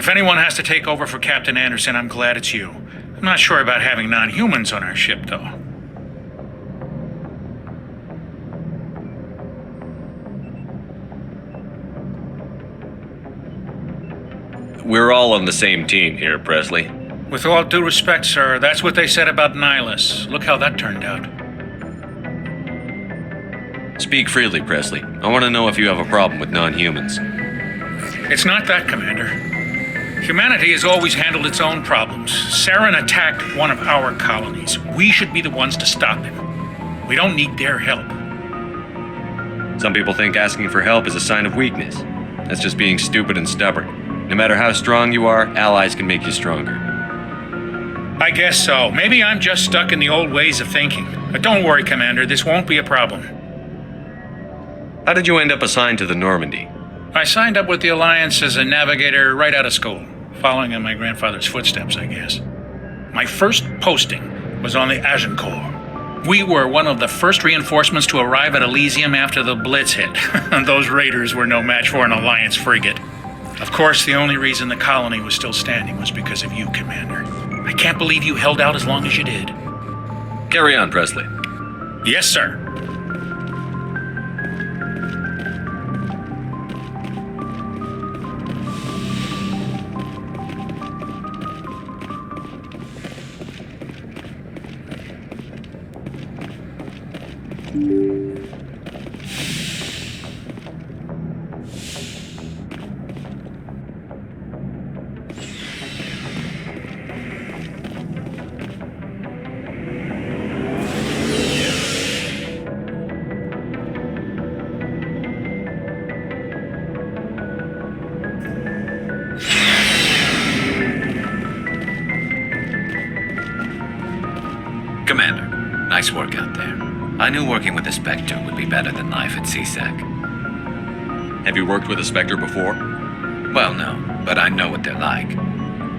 If anyone has to take over for Captain Anderson, I'm glad it's you. I'm not sure about having non-humans on our ship, though. We're all on the same team here, Presley. With all due respect, sir, that's what they said about Nihilus. Look how that turned out. Speak freely, Presley. I want to know if you have a problem with non-humans. It's not that, Commander. Humanity has always handled its own problems. Saren attacked one of our colonies. We should be the ones to stop him. We don't need their help. Some people think asking for help is a sign of weakness. That's just being stupid and stubborn. No matter how strong you are, allies can make you stronger. I guess so. Maybe I'm just stuck in the old ways of thinking. But don't worry, Commander. This won't be a problem. How did you end up assigned to the Normandy? I signed up with the Alliance as a navigator right out of school, following in my grandfather's footsteps, I guess. My first posting was on the Agincourt. We were one of the first reinforcements to arrive at Elysium after the Blitz hit. Those raiders were no match for an Alliance frigate. Of course, the only reason the colony was still standing was because of you, Commander. I can't believe you held out as long as you did. Carry on, Presley. Yes, sir. Commander, nice work out there. I knew working with a Spectre would be better than life at CSEC. Have you worked with a Spectre before? Well, no, but I know what they're like.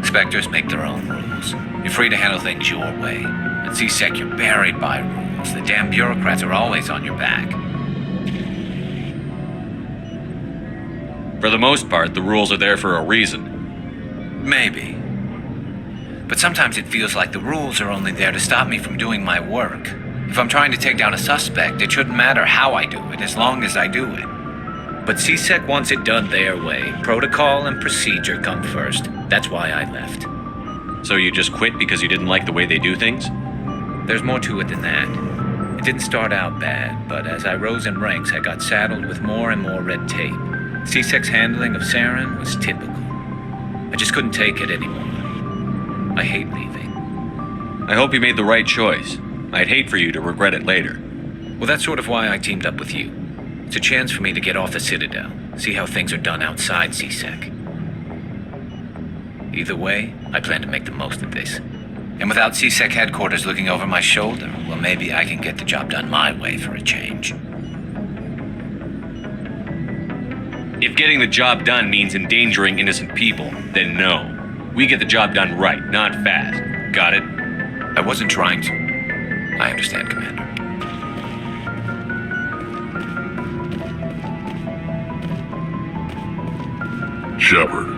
Spectres make their own rules. You're free to handle things your way. At CSEC, you're buried by rules. The damn bureaucrats are always on your back. For the most part, the rules are there for a reason. Maybe. But sometimes it feels like the rules are only there to stop me from doing my work. If I'm trying to take down a suspect, it shouldn't matter how I do it, as long as I do it. But CSEC wants it done their way. Protocol and procedure come first. That's why I left. So you just quit because you didn't like the way they do things? There's more to it than that. It didn't start out bad, but as I rose in ranks, I got saddled with more and more red tape. CSEC's handling of Saren was typical. I just couldn't take it anymore. I hate leaving. I hope you made the right choice. I'd hate for you to regret it later. Well, that's sort of why I teamed up with you. It's a chance for me to get off the Citadel, see how things are done outside CSEC. Either way, I plan to make the most of this. And without CSEC headquarters looking over my shoulder, well, maybe I can get the job done my way for a change. If getting the job done means endangering innocent people, then no. We get the job done right, not fast. Got it? I wasn't trying to. I understand, Commander. Shepard,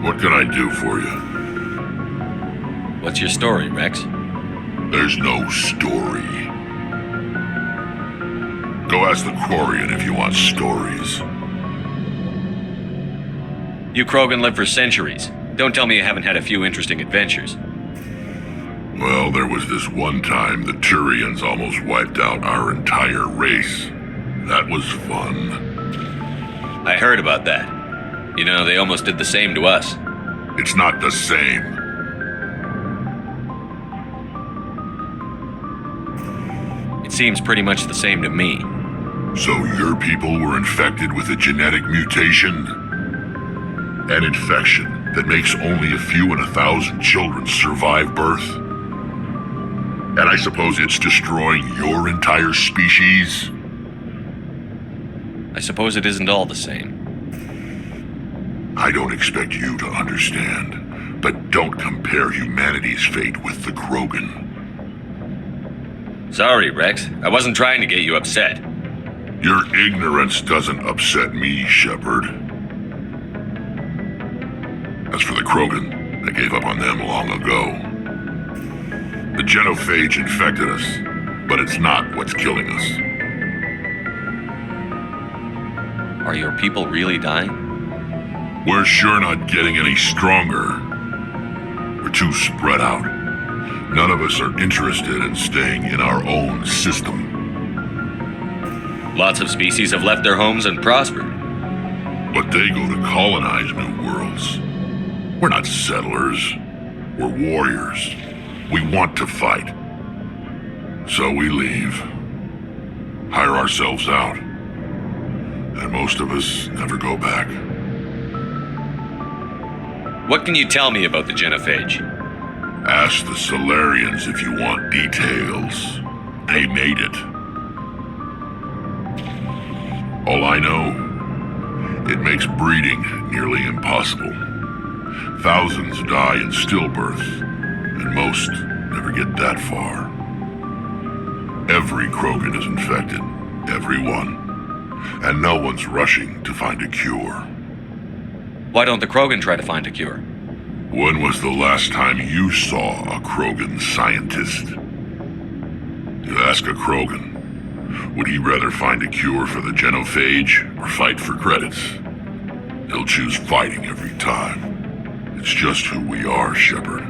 what can I do for you? What's your story, Rex? There's no story. Go ask the Quarian if you want stories. You Krogan live for centuries. Don't tell me you haven't had a few interesting adventures. Well, there was this one time the Turians almost wiped out our entire race. That was fun. I heard about that. You know, they almost did the same to us. It's not the same. It seems pretty much the same to me. So your people were infected with a genetic mutation? An infection that makes only a few in 1,000 children survive birth? And I suppose it's destroying your entire species? I suppose it isn't all the same. I don't expect you to understand, but don't compare humanity's fate with the Krogan. Sorry, Rex. I wasn't trying to get you upset. Your ignorance doesn't upset me, Shepard. As for the Krogan, I gave up on them long ago. The genophage infected us, but it's not what's killing us. Are your people really dying? We're sure not getting any stronger. We're too spread out. None of us are interested in staying in our own system. Lots of species have left their homes and prospered. But they go to colonize new worlds. We're not settlers. We're warriors. We want to fight. So we leave. Hire ourselves out. And most of us never go back. What can you tell me about the genophage? Ask the Solarians if you want details. They made it. All I know, it makes breeding nearly impossible. Thousands die in stillbirth, and most never get that far. Every Krogan is infected, every one. And no one's rushing to find a cure. Why don't the Krogan try to find a cure? When was the last time you saw a Krogan scientist? You ask a Krogan, would he rather find a cure for the genophage or fight for credits? He'll choose fighting every time. It's just who we are, Shepard.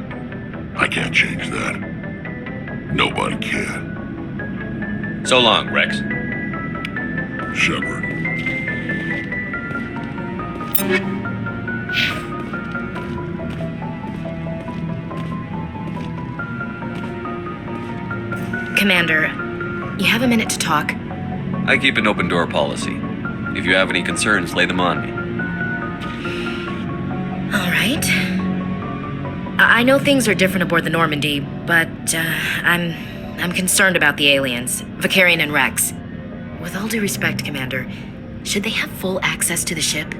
I can't change that. Nobody can. So long, Rex. Shepard. Commander, you have a minute to talk? I keep an open door policy. If you have any concerns, lay them on me. All right. I know things are different aboard the Normandy, but I'm concerned about the aliens, Vicarian and Rex. With all due respect, Commander, should they have full access to the ship?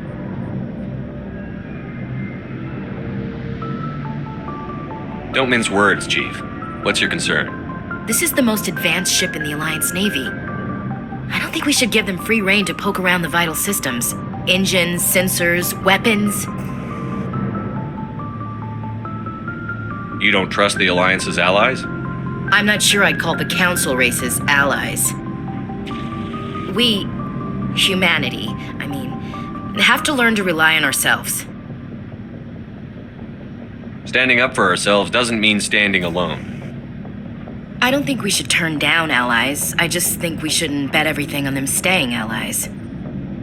Don't mince words, Chief. What's your concern? This is the most advanced ship in the Alliance Navy. I don't think we should give them free rein to poke around the vital systems. Engines, sensors, weapons. You don't trust the Alliance's allies? I'm not sure I'd call the Council races allies. We, humanity, have to learn to rely on ourselves. Standing up for ourselves doesn't mean standing alone. I don't think we should turn down allies. I just think we shouldn't bet everything on them staying allies.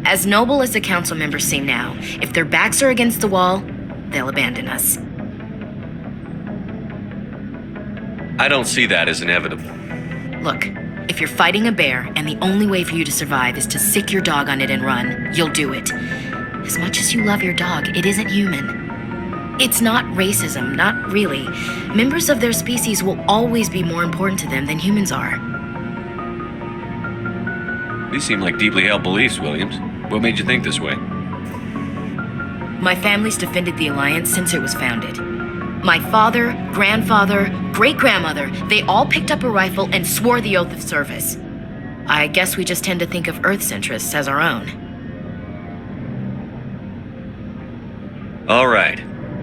As noble as the Council members seem now, if their backs are against the wall, they'll abandon us. I don't see that as inevitable. Look, if you're fighting a bear and the only way for you to survive is to sick your dog on it and run, you'll do it. As much as you love your dog, it isn't human. It's not racism, not really. Members of their species will always be more important to them than humans are. These seem like deeply held beliefs, Williams. What made you think this way? My family's defended the Alliance since it was founded. My father, grandfather, great-grandmother, they all picked up a rifle and swore the oath of service. I guess we just tend to think of Earth's interests as our own. All right.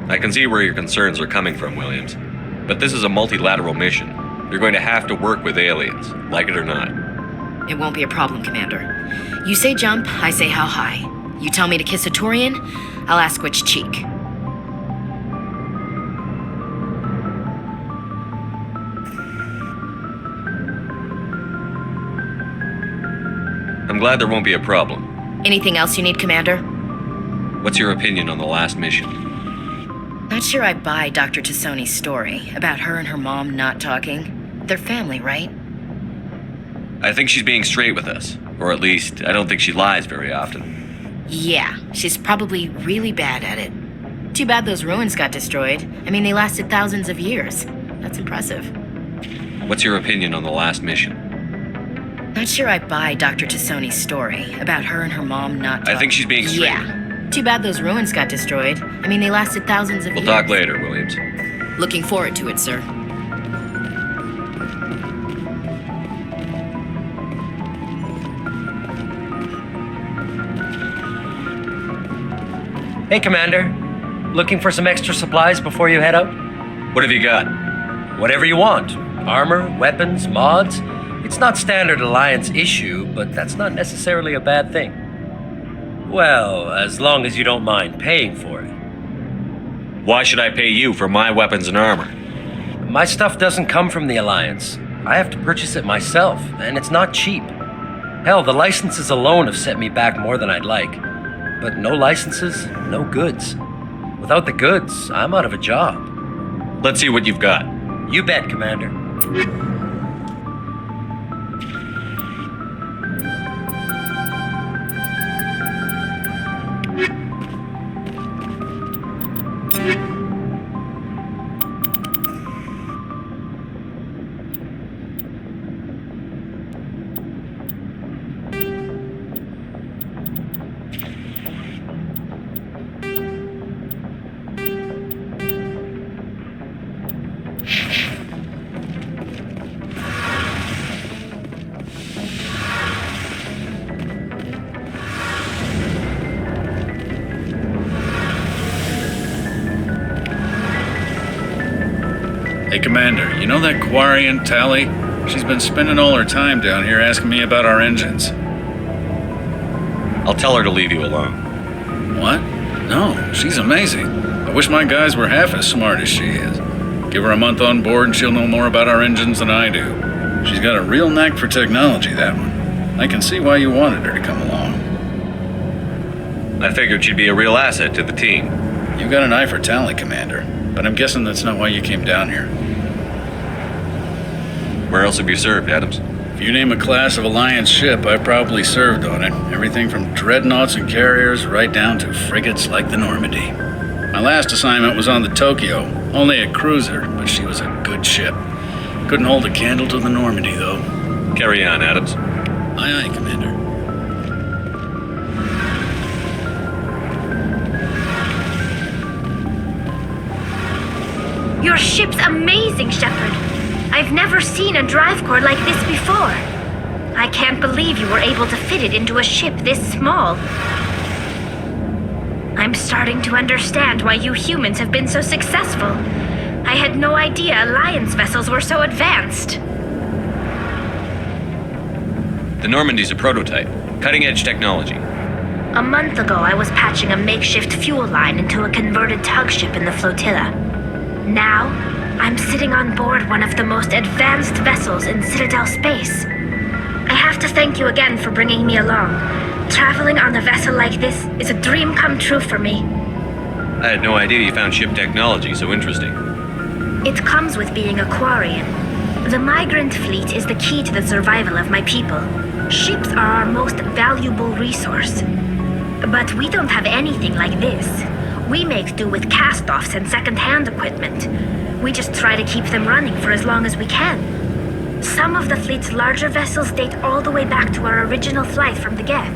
I can see where your concerns are coming from, Williams. But this is a multilateral mission. You're going to have to work with aliens, like it or not. It won't be a problem, Commander. You say jump, I say how high. You tell me to kiss a Turian, I'll ask which cheek. I'm glad there won't be a problem. Anything else you need, Commander? What's your opinion on the last mission? Not sure I buy Dr. Tassoni's story about her and her mom not talking. They're family, right? I think she's being straight with us. Or at least, I don't think she lies very often. Yeah, she's probably really bad at it. Too bad those ruins got destroyed. They lasted thousands of years. That's impressive. What's your opinion on the last mission? Not sure I buy Dr. Tassoni's story about her and her mom not talking. I think she's being straight. Yeah. Too bad those ruins got destroyed. They lasted thousands of years. We'll talk later, Williams. Looking forward to it, sir. Hey, Commander. Looking for some extra supplies before you head out? What have you got? Whatever you want. Armor, weapons, mods. It's not standard Alliance issue, but that's not necessarily a bad thing. Well, as long as you don't mind paying for it. Why should I pay you for my weapons and armor? My stuff doesn't come from the Alliance. I have to purchase it myself, and it's not cheap. Hell, the licenses alone have set me back more than I'd like. But no licenses, no goods. Without the goods, I'm out of a job. Let's see what you've got. You bet, Commander. Hey, Commander, you know that Quarian, Tally? She's been spending all her time down here asking me about our engines. I'll tell her to leave you alone. What? No, she's amazing. I wish my guys were half as smart as she is. Give her a month on board and she'll know more about our engines than I do. She's got a real knack for technology, that one. I can see why you wanted her to come along. I figured she'd be a real asset to the team. You've got an eye for Tally, Commander, but I'm guessing that's not why you came down here. Where else have you served, Adams? If you name a class of Alliance ship, I probably served on it. Everything from dreadnoughts and carriers right down to frigates like the Normandy. My last assignment was on the Tokyo, only a cruiser, but she was a good ship. Couldn't hold a candle to the Normandy, though. Carry on, Adams. Aye, aye, Commander. Your ship's amazing, Shepard. I've never seen a drive core like this before. I can't believe you were able to fit it into a ship this small. I'm starting to understand why you humans have been so successful. I had no idea Alliance vessels were so advanced. The Normandy's a prototype. Cutting-edge technology. A month ago, I was patching a makeshift fuel line into a converted tug ship in the flotilla. Now, I'm sitting on board one of the most advanced vessels in Citadel space. I have to thank you again for bringing me along. Traveling on a vessel like this is a dream come true for me. I had no idea you found ship technology so interesting. It comes with being a Quarian. The migrant fleet is the key to the survival of my people. Ships are our most valuable resource. But we don't have anything like this. We make do with cast-offs and second-hand equipment. We just try to keep them running for as long as we can. Some of the fleet's larger vessels date all the way back to our original flight from the Geth.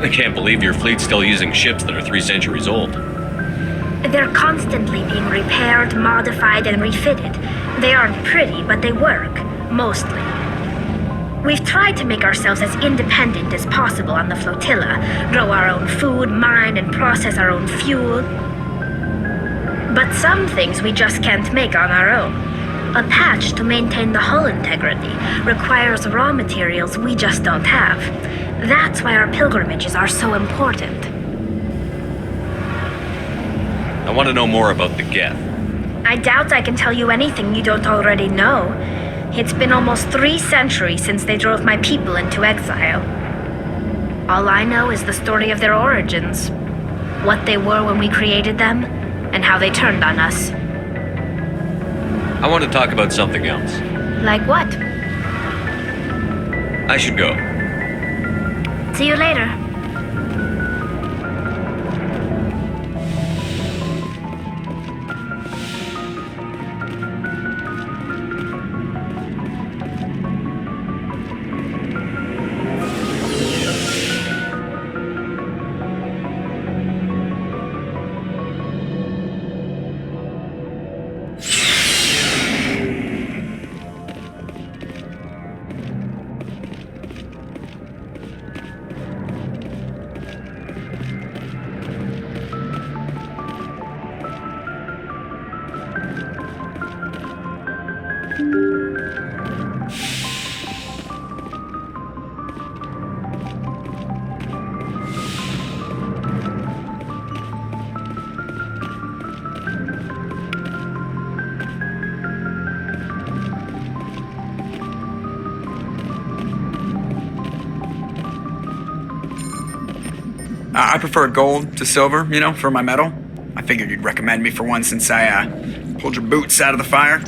I can't believe your fleet's still using ships that are 3 centuries old. They're constantly being repaired, modified, and refitted. They aren't pretty, but they work, mostly. We've tried to make ourselves as independent as possible on the flotilla, grow our own food, mine, and process our own fuel. But some things we just can't make on our own. A patch to maintain the hull integrity requires raw materials we just don't have. That's why our pilgrimages are so important. I want to know more about the Geth. I doubt I can tell you anything you don't already know. It's been almost 3 centuries since they drove my people into exile. All I know is the story of their origins, what they were when we created them, and how they turned on us. I want to talk about something else. Like what? I should go. See you later. I prefer gold to silver, for my medal. I figured you'd recommend me for one since I pulled your boots out of the fire.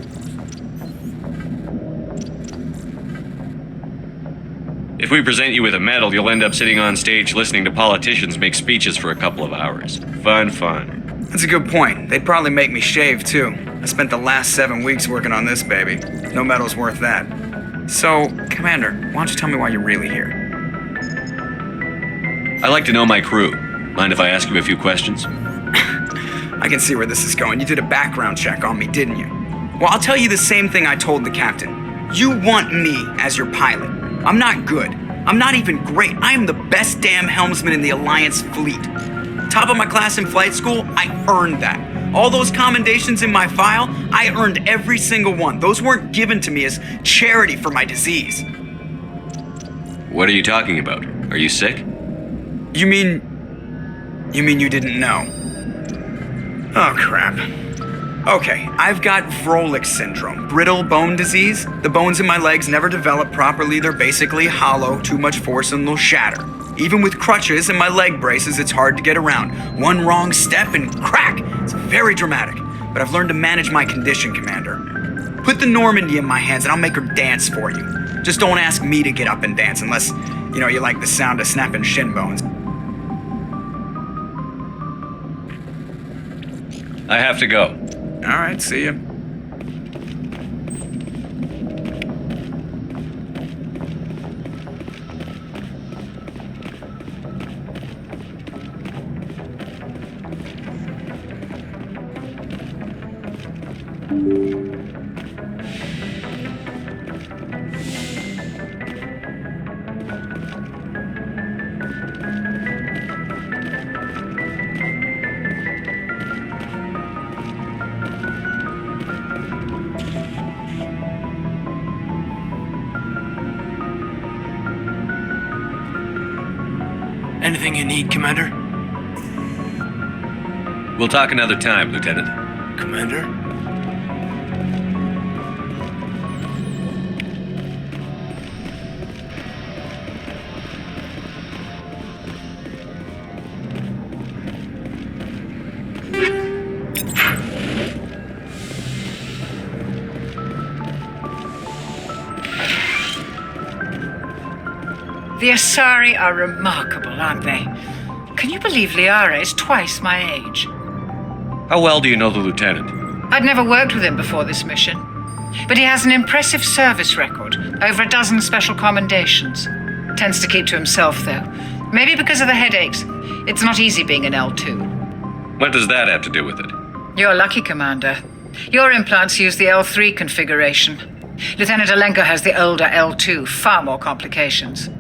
If we present you with a medal, you'll end up sitting on stage listening to politicians make speeches for a couple of hours. Fun. That's a good point. They'd probably make me shave, too. I spent the last 7 weeks working on this baby. No medal's worth that. So, Commander, why don't you tell me why you're really here? I like to know my crew. Mind if I ask you a few questions? I can see where this is going. You did a background check on me, didn't you? Well, I'll tell you the same thing I told the captain. You want me as your pilot. I'm not good. I'm not even great. I am the best damn helmsman in the Alliance fleet. Top of my class in flight school, I earned that. All those commendations in my file, I earned every single one. Those weren't given to me as charity for my disease. What are you talking about? Are you sick? You mean you didn't know? Oh, crap. Okay, I've got Vrolik's syndrome, brittle bone disease. The bones in my legs never develop properly. They're basically hollow, too much force and they'll shatter. Even with crutches and my leg braces, it's hard to get around. One wrong step and crack! It's very dramatic. But I've learned to manage my condition, Commander. Put the Normandy in my hands and I'll make her dance for you. Just don't ask me to get up and dance unless, you like the sound of snapping shin bones. I have to go. All right, see ya. Anything you need, Commander? We'll talk another time, Lieutenant. Commander? The Asari are remarkable, aren't they? Can you believe Liara is twice my age? How well do you know the Lieutenant? I'd never worked with him before this mission, but he has an impressive service record, over a dozen special commendations. Tends to keep to himself, though. Maybe because of the headaches. It's not easy being an L2. What does that have to do with it? You're lucky, Commander. Your implants use the L3 configuration. Lieutenant Alenko has the older L2, far more complications.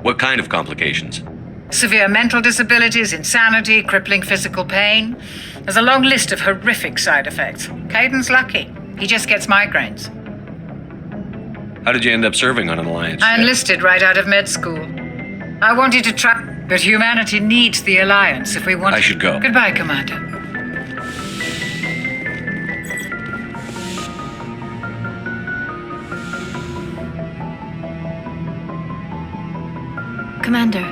What kind of complications? Severe mental disabilities, insanity, crippling physical pain. There's a long list of horrific side effects. Caden's lucky. He just gets migraines. How did you end up serving on an Alliance? I enlisted right out of med school. I wanted to try, but humanity needs the Alliance if we want. I should go. Goodbye, Commander. Commander,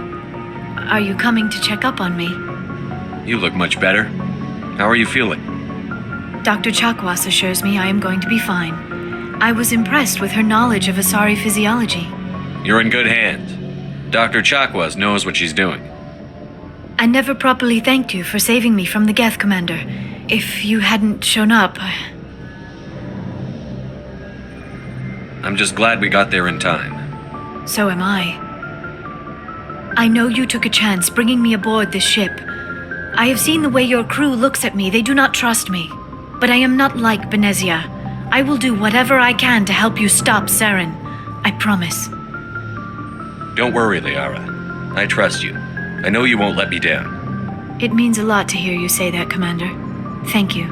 are you coming to check up on me? You look much better. How are you feeling? Dr. Chakwas assures me I am going to be fine. I was impressed with her knowledge of Asari physiology. You're in good hands. Dr. Chakwas knows what she's doing. I never properly thanked you for saving me from the Geth, Commander. If you hadn't shown up... I'm just glad we got there in time. So am I. I know you took a chance bringing me aboard this ship. I have seen the way your crew looks at me. They do not trust me. But I am not like Benezia. I will do whatever I can to help you stop Saren. I promise. Don't worry, Liara. I trust you. I know you won't let me down. It means a lot to hear you say that, Commander. Thank you.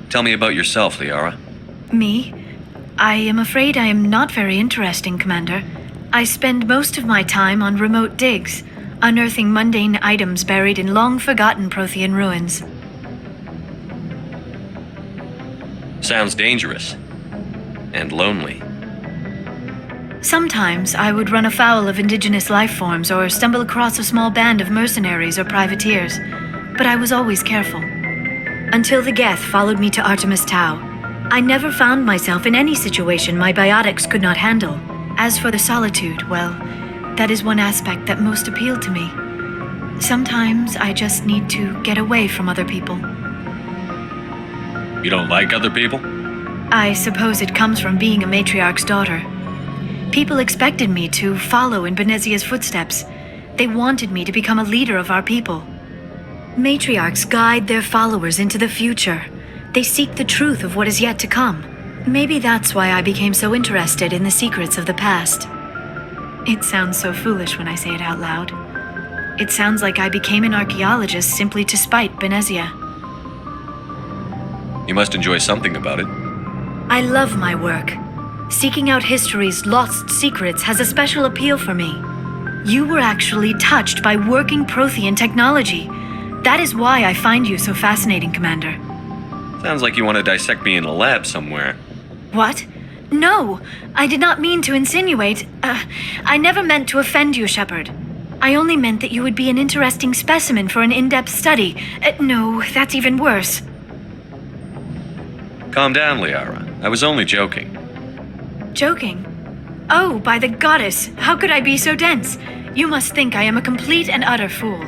Tell me about yourself, Liara. Me? I am afraid I am not very interesting, Commander. I spend most of my time on remote digs, unearthing mundane items buried in long-forgotten Prothean ruins. Sounds dangerous. And lonely. Sometimes I would run afoul of indigenous life forms or stumble across a small band of mercenaries or privateers, but I was always careful. Until the Geth followed me to Artemis Tau, I never found myself in any situation my biotics could not handle. As for the solitude, well, that is one aspect that most appealed to me. Sometimes I just need to get away from other people. You don't like other people? I suppose it comes from being a matriarch's daughter. People expected me to follow in Benezia's footsteps. They wanted me to become a leader of our people. Matriarchs guide their followers into the future. They seek the truth of what is yet to come. Maybe that's why I became so interested in the secrets of the past. It sounds so foolish when I say it out loud. It sounds like I became an archaeologist simply to spite Benezia. You must enjoy something about it. I love my work. Seeking out history's lost secrets has a special appeal for me. You were actually touched by working Prothean technology. That is why I find you so fascinating, Commander. Sounds like you want to dissect me in a lab somewhere. What? No, I did not mean to insinuate. I never meant to offend you, Shepard. I only meant that you would be an interesting specimen for an in-depth study. No, that's even worse. Calm down, Liara. I was only joking. Joking? Oh, by the goddess, how could I be so dense? You must think I am a complete and utter fool.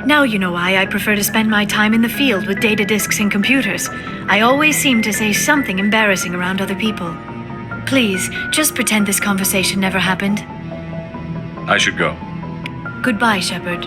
Now you know why I prefer to spend my time in the field with data disks and computers. I always seem to say something embarrassing around other people. Please, just pretend this conversation never happened. I should go. Goodbye, Shepard.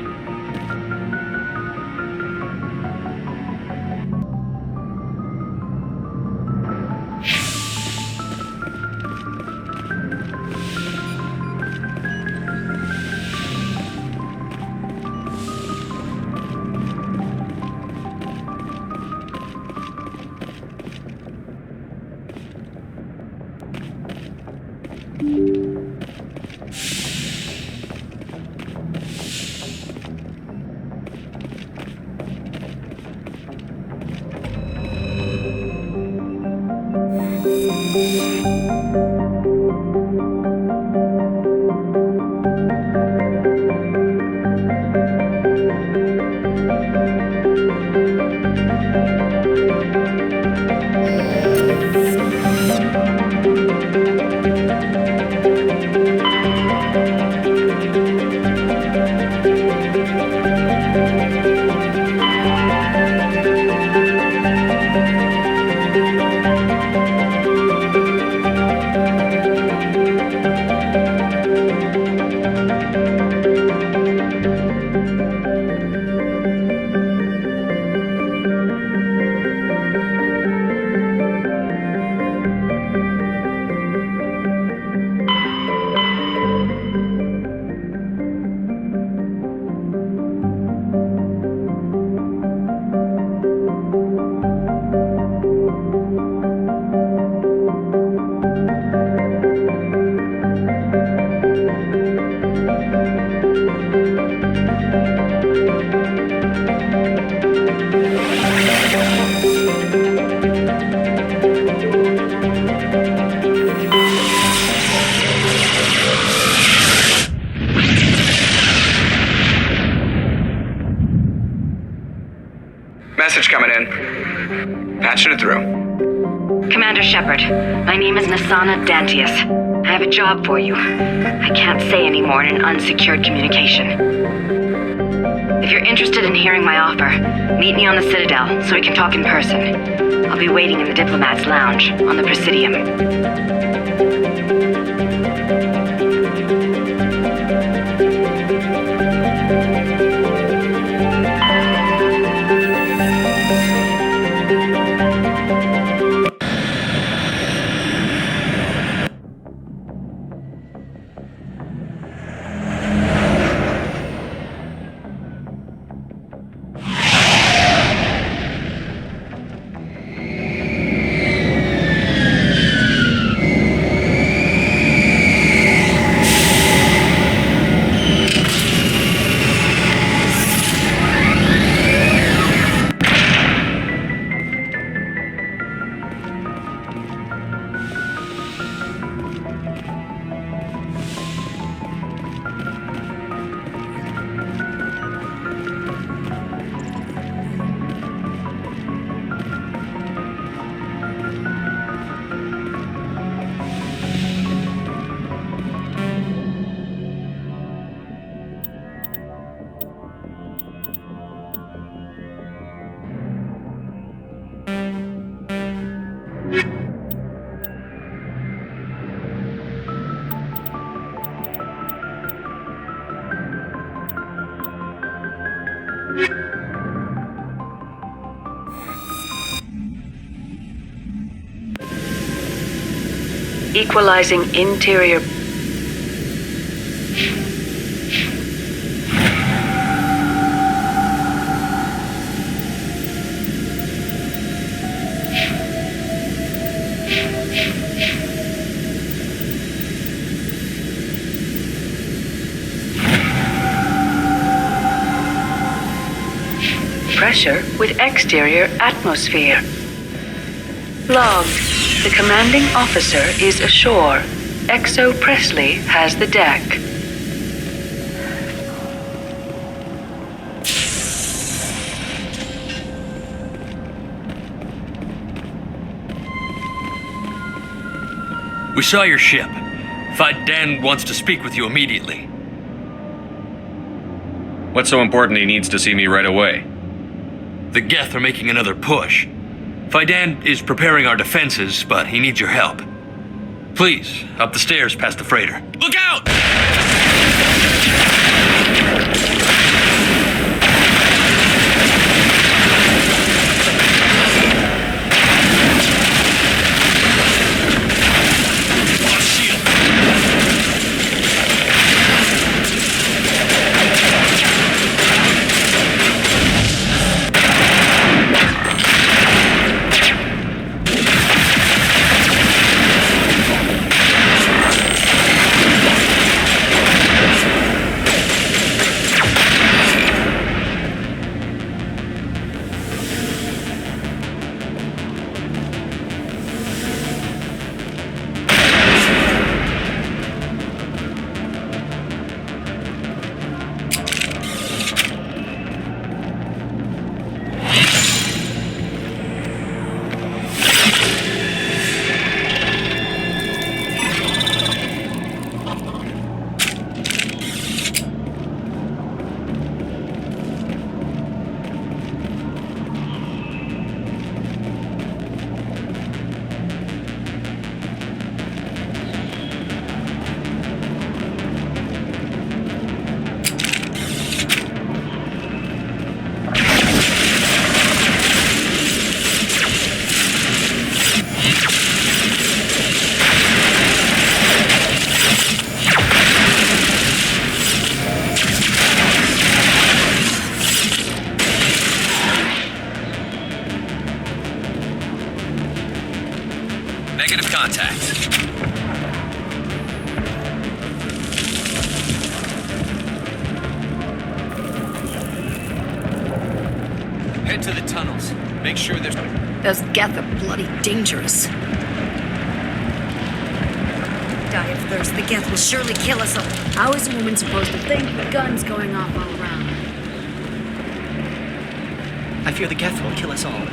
Message coming in. Patching it through. Commander Shepard, my name is Nasana Dantius. I have a job for you. I can't say any more in an unsecured communication. If you're interested in hearing my offer, meet me on the Citadel so we can talk in person. I'll be waiting in the Diplomat's Lounge on the Presidium. Equalizing interior. Pressure with exterior atmosphere. Logged. The commanding officer is ashore. Exo Presley has the deck. We saw your ship. Dan wants to speak with you immediately. What's so important he needs to see me right away? The Geth are making another push. Fidan is preparing our defenses, but he needs your help. Please, up the stairs past the freighter. Look out! Negative contact. Head to the tunnels. Make sure there's... Those Geth are bloody dangerous. Die of thirst. The Geth will surely kill us all. How is a woman supposed to think with guns going off all around? I fear the Geth will kill us all.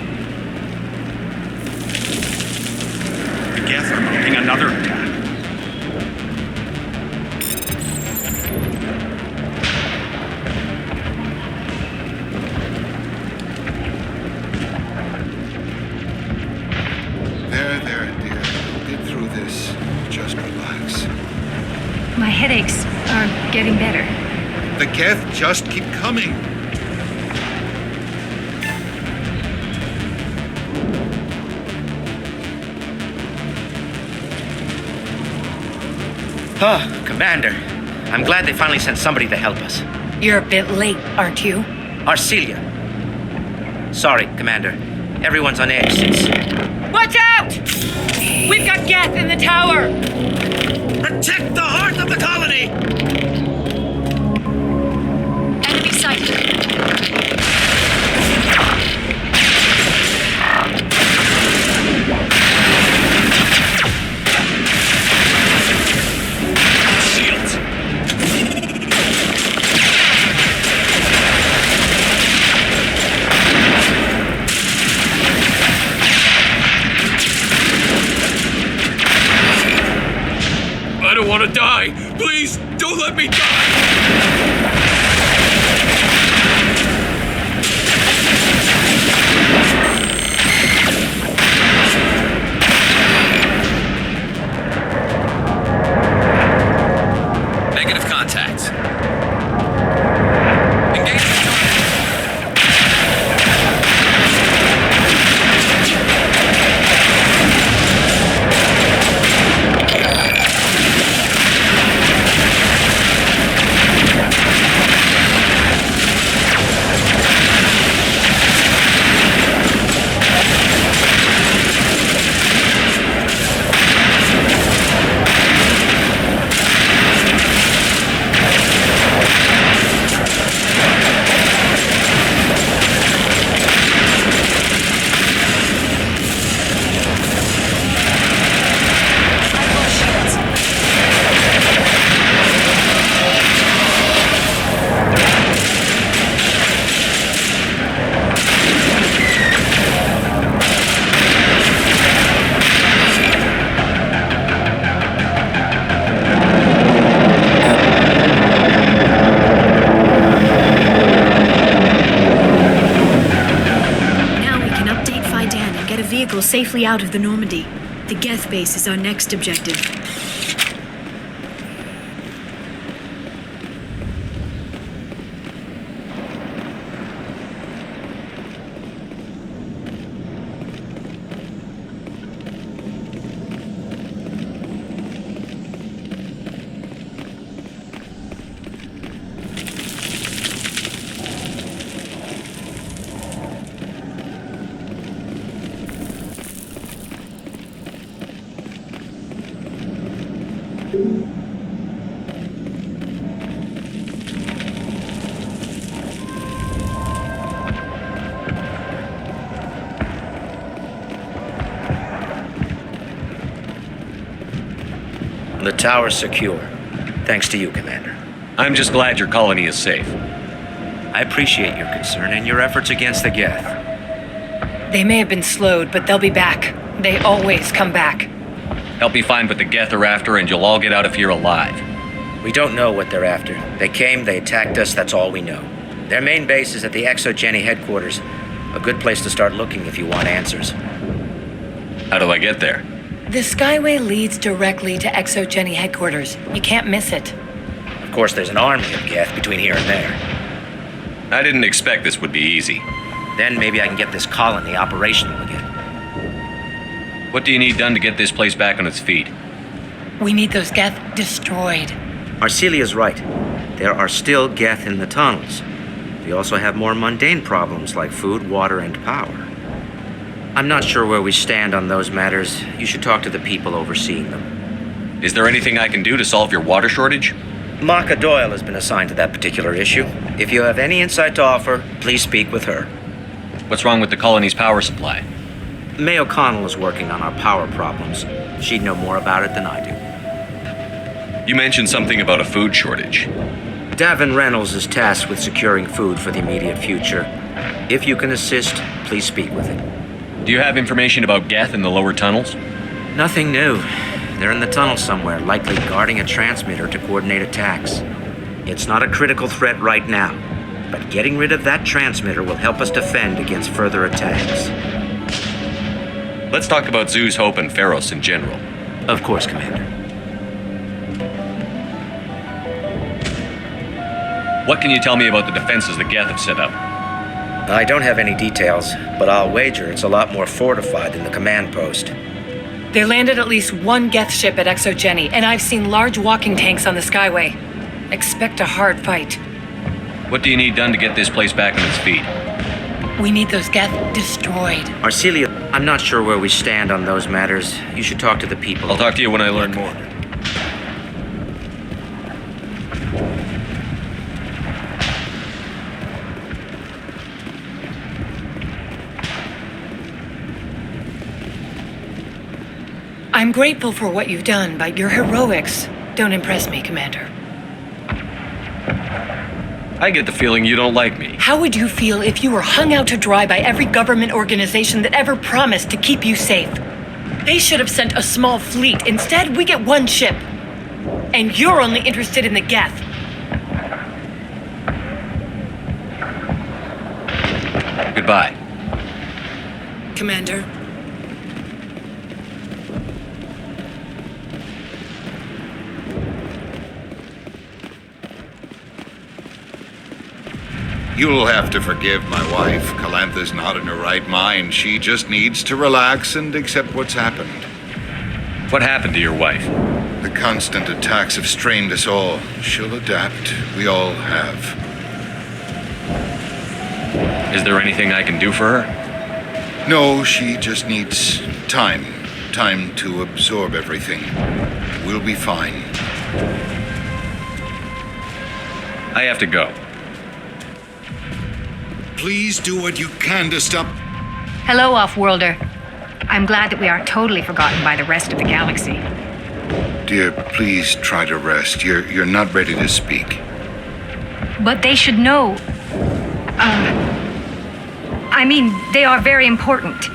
The Geth are mounting another attack. There, dear. We'll get through this. Just relax. My headaches are getting better. The Geth just keep coming. Oh, Commander. I'm glad they finally sent somebody to help us. You're a bit late, aren't you? Arcelia. Sorry, Commander. Everyone's on edge since... Watch out! We've got Geth in the tower! Protect the heart of the colony! Enemy sighted. I don't want to die! Please, don't let me die! Negative contact. Engage the get a vehicle safely out of the Normandy. The Geth base is our next objective. The tower's secure. Thanks to you, Commander. I'm just glad your colony is safe. I appreciate your concern and your efforts against the Geth. They may have been slowed, but they'll be back. They always come back. Help me find what the Geth are after, and you'll all get out of here alive. We don't know what they're after. They came, they attacked us, that's all we know. Their main base is at the ExoGeni headquarters. A good place to start looking if you want answers. How do I get there? The Skyway leads directly to ExoGeni headquarters. You can't miss it. Of course, there's an army of Geth between here and there. I didn't expect this would be easy. Then maybe I can get this colony operational again. What do you need done to get this place back on its feet? We need those Geth destroyed. Arcelia's right. There are still Geth in the tunnels. We also have more mundane problems like food, water, and power. I'm not sure where we stand on those matters. You should talk to the people overseeing them. Is there anything I can do to solve your water shortage? Maka Doyle has been assigned to that particular issue. If you have any insight to offer, please speak with her. What's wrong with the colony's power supply? May O'Connell is working on our power problems. She'd know more about it than I do. You mentioned something about a food shortage. Davin Reynolds is tasked with securing food for the immediate future. If you can assist, please speak with him. Do you have information about Geth in the lower tunnels? Nothing new. They're in the tunnel somewhere, likely guarding a transmitter to coordinate attacks. It's not a critical threat right now, but getting rid of that transmitter will help us defend against further attacks. Let's talk about Zeus, Hope, and Pharos in general. Of course, Commander. What can you tell me about the defenses the Geth have set up? I don't have any details, but I'll wager it's a lot more fortified than the command post. They landed at least one Geth ship at ExoGeni, and I've seen large walking tanks on the Skyway. Expect a hard fight. What do you need done to get this place back on its feet? We need those Geth destroyed. Arcelia, I'm not sure where we stand on those matters. You should talk to the people. I'll talk to you when I learn more. I'm grateful for what you've done, but your heroics don't impress me, Commander. I get the feeling you don't like me. How would you feel if you were hung out to dry by every government organization that ever promised to keep you safe? They should have sent a small fleet. Instead, we get one ship. And you're only interested in the Geth. Goodbye. Commander. You'll have to forgive my wife. Calantha's not in her right mind. She just needs to relax and accept what's happened. What happened to your wife? The constant attacks have strained us all. She'll adapt. We all have. Is there anything I can do for her? No, she just needs time. Time to absorb everything. We'll be fine. I have to go. Please do what you can to stop. Hello, Off-Worlder. I'm glad that we aren't totally forgotten by the rest of the galaxy. Dear, please try to rest. You're not ready to speak. But they should know. I mean, they are very important.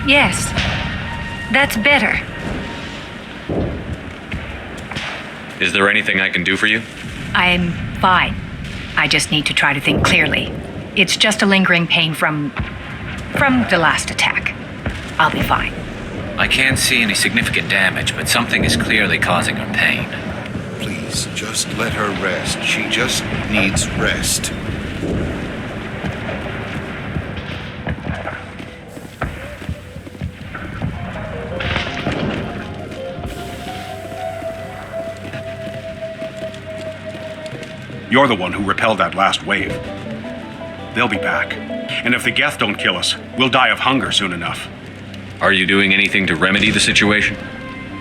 Yes. That's better. Is there anything I can do for you? I'm fine. I just need to try to think clearly. It's just a lingering pain from the last attack. I'll be fine. I can't see any significant damage, but something is clearly causing her pain. Please, just let her rest. She just needs rest. You're the one who repelled that last wave. They'll be back. And if the Geth don't kill us, we'll die of hunger soon enough. Are you doing anything to remedy the situation?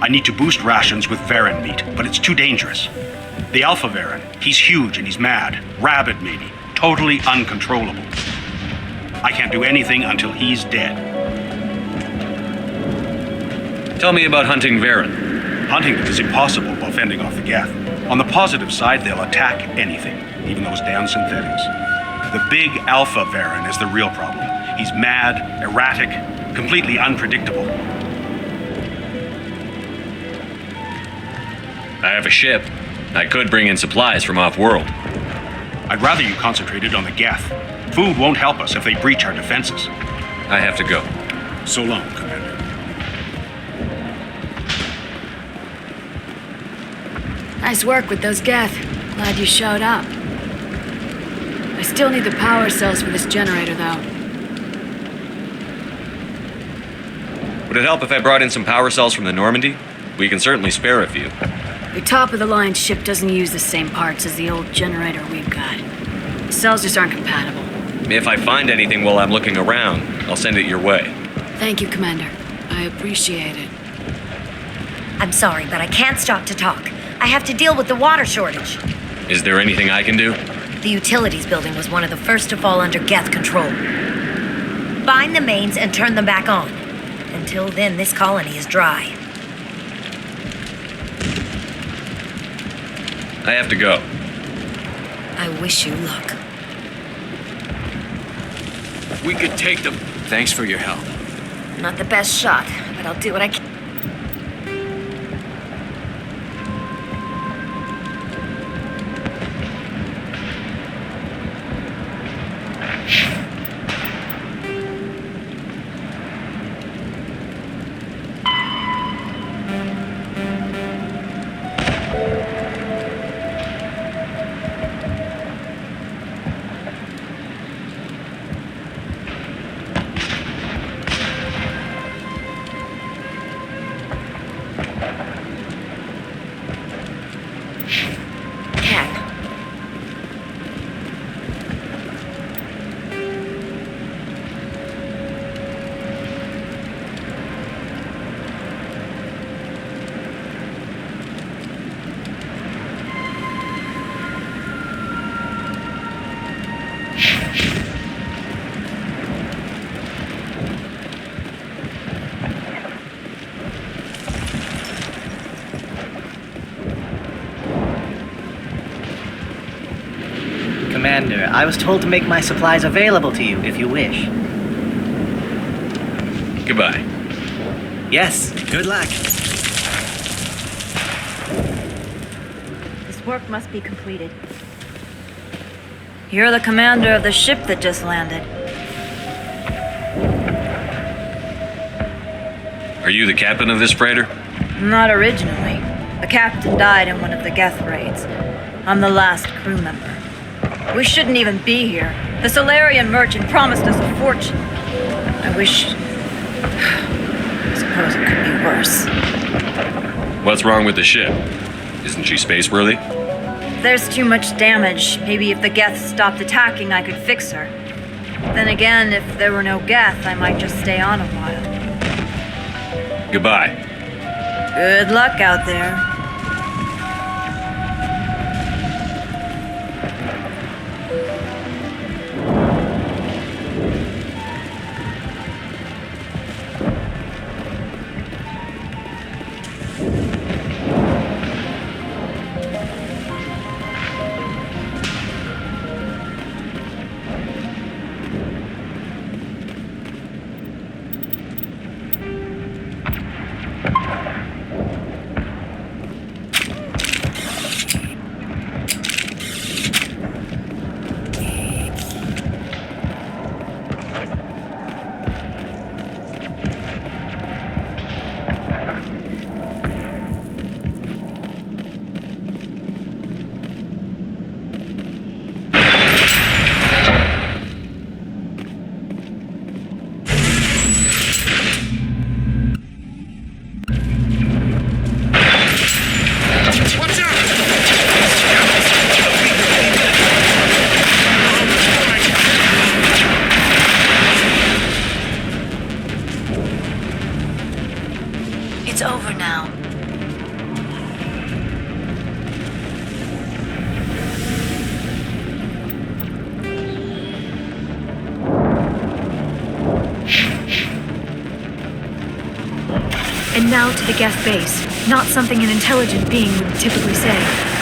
I need to boost rations with Varen meat, but it's too dangerous. The Alpha Varen, he's huge and he's mad. Rabid maybe. Totally uncontrollable. I can't do anything until he's dead. Tell me about hunting Varen. Hunting them is impossible while fending off the Geth. On the positive side, they'll attack anything, even those damn synthetics. The big Alpha Varen is the real problem. He's mad, erratic, completely unpredictable. I have a ship. I could bring in supplies from off-world. I'd rather you concentrated on the Geth. Food won't help us if they breach our defenses. I have to go. So long, Commander. Nice work with those Geth. Glad you showed up. I still need the power cells for this generator, though. Would it help if I brought in some power cells from the Normandy? We can certainly spare a few. The top-of-the-line ship doesn't use the same parts as the old generator we've got. The cells just aren't compatible. If I find anything while I'm looking around, I'll send it your way. Thank you, Commander. I appreciate it. I'm sorry, but I can't stop to talk. I have to deal with the water shortage. Is there anything I can do? The utilities building was one of the first to fall under Geth control. Bind the mains and turn them back on. Until then, this colony is dry. I have to go. I wish you luck. We could take them. Thanks for your help. Not the best shot, but I'll do what I can. Commander, I was told to make my supplies available to you if you wish. Goodbye. Yes, good luck. This work must be completed. You're the commander of the ship that just landed. Are you the captain of this freighter? Not originally. The captain died in one of the Geth raids. I'm the last crew member. We shouldn't even be here. The Solarian merchant promised us a fortune. I wish... I suppose it could be worse. What's wrong with the ship? Isn't she spaceworthy? There's too much damage. Maybe if the Geth stopped attacking, I could fix her. Then again, if there were no Geth, I might just stay on a while. Goodbye. Good luck out there. It's over now. And now to the Geth base. Not something an intelligent being would typically say.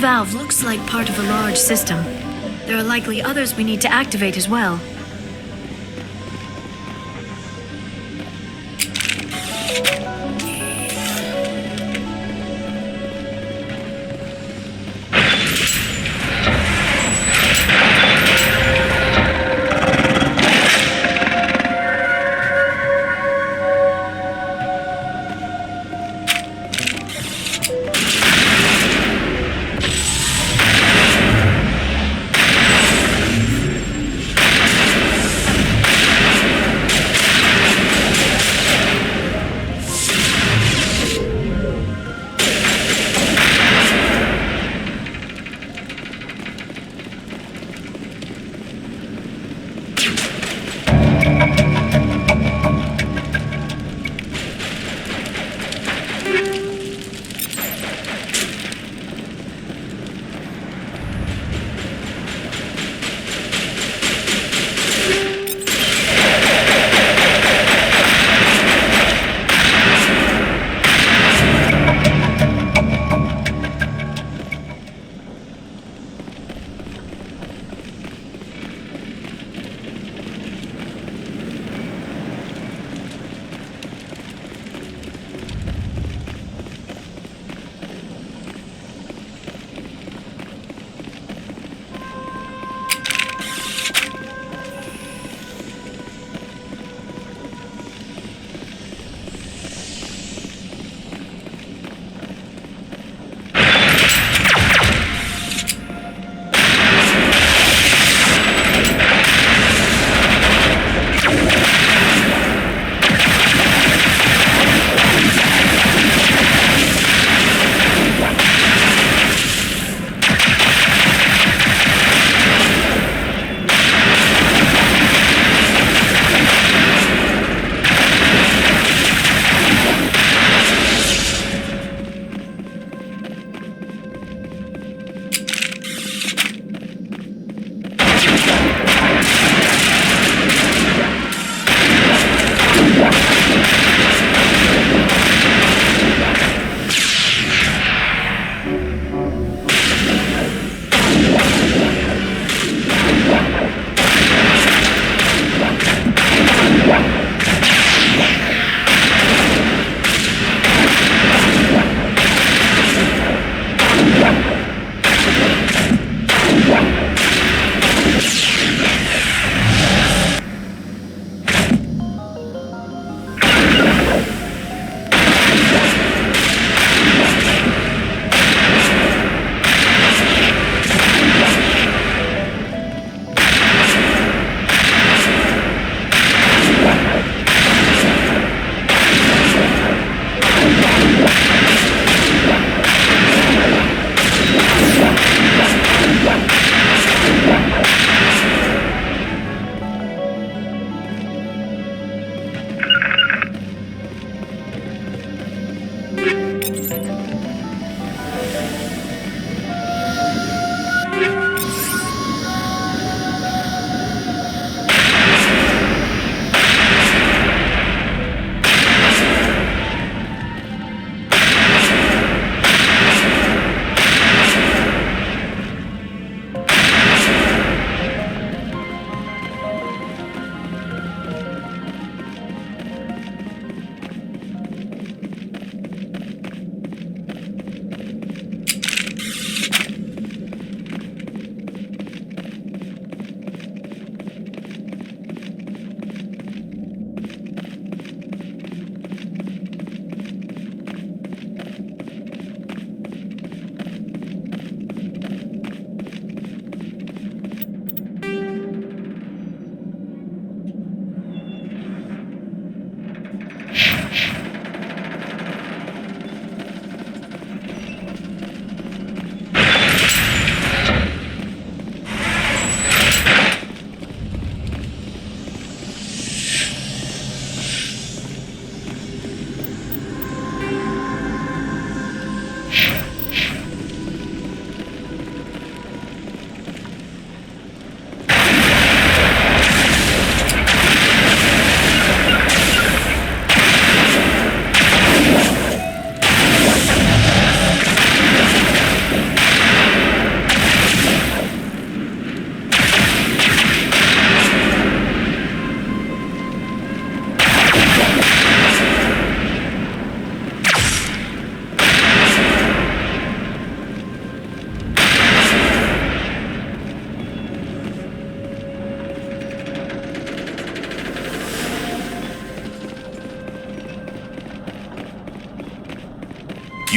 Valve looks like part of a large system. There are likely others we need to activate as well.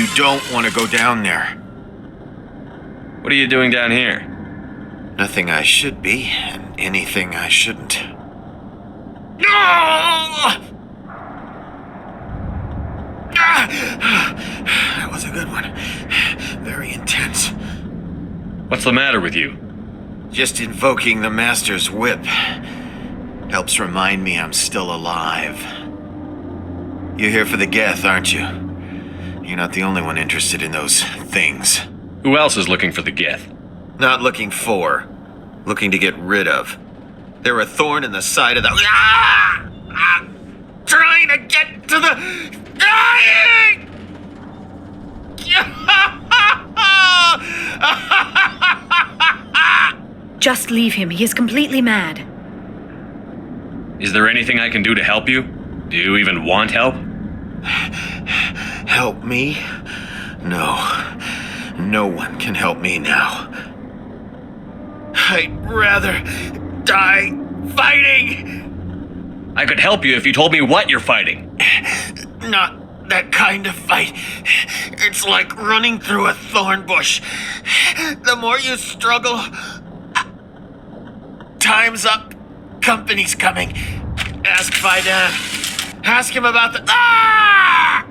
You don't want to go down there. What are you doing down here? Nothing I should be, and anything I shouldn't. No! That was a good one. Very intense. What's the matter with you? Just invoking the Master's whip helps remind me I'm still alive. You're here for the Geth, aren't you? You're not the only one interested in those things. Who else is looking for the Geth? Not looking for. Looking to get rid of. They're a thorn in the side of the... Ah! Ah! Trying to get to the... Dying! Just leave him. He is completely mad. Is there anything I can do to help you? Do you even want help? Help me? No. No one can help me now. I'd rather die fighting! I could help you if you told me what you're fighting. Not that kind of fight. It's like running through a thorn bush. The more you struggle... Time's up. Company's coming. Ask Faidan. Ask him about the... Ah!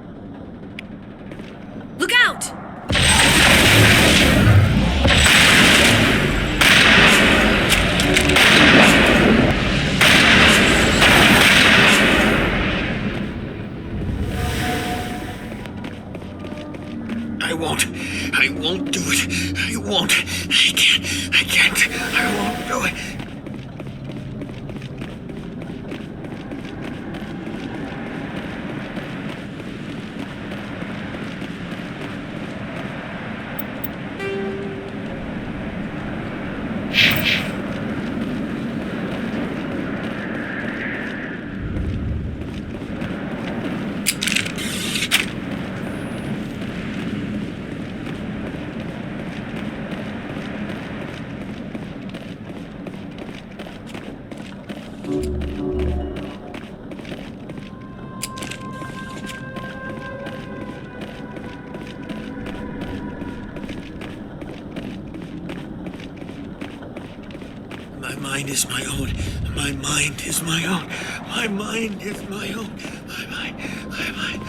Look out! I won't do it. I won't. I can't. I won't do it. My mind is my own. My mind is my own. My mind is my own. My mind. My mind.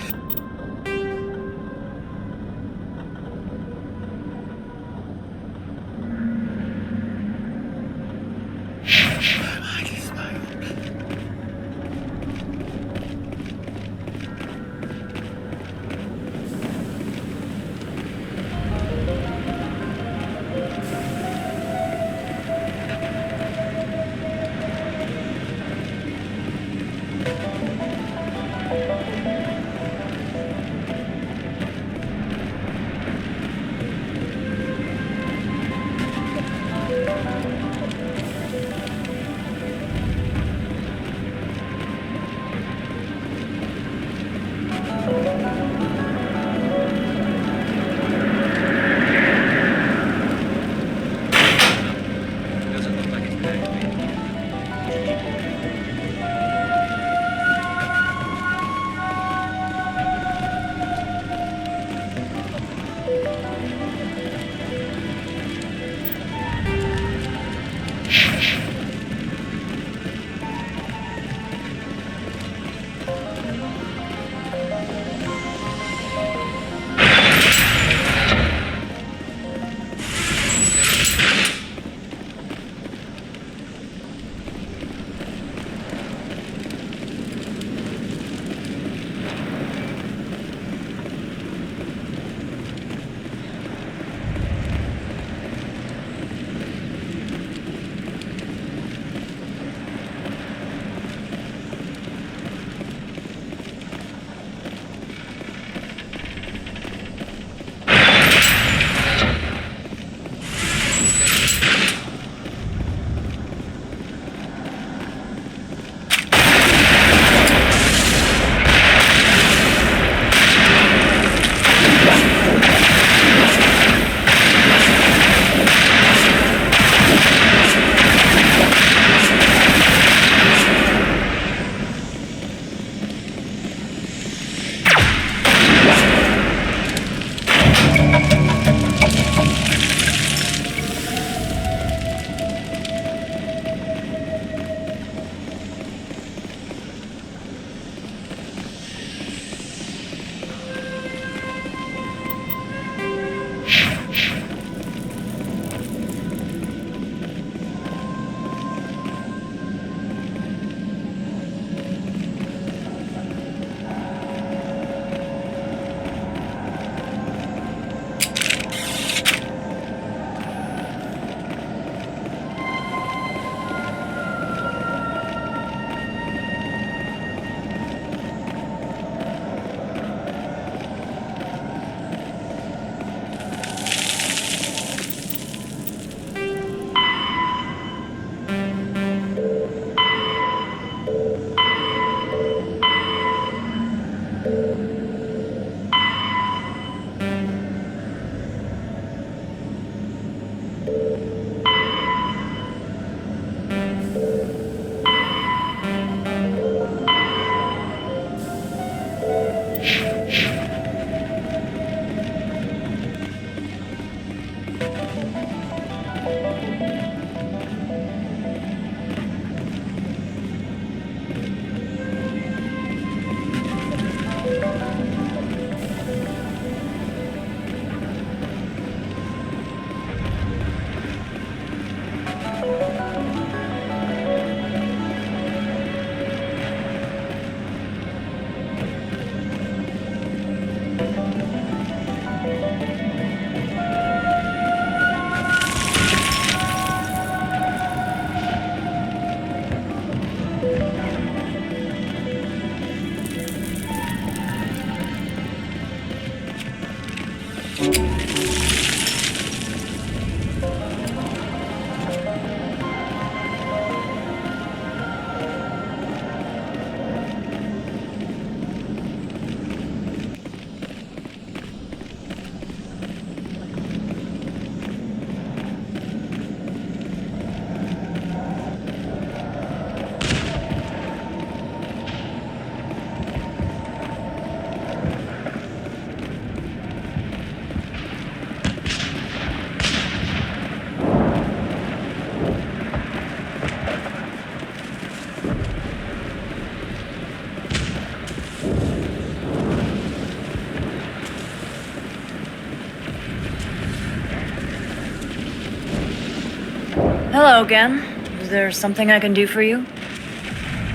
Hello again. Is there something I can do for you?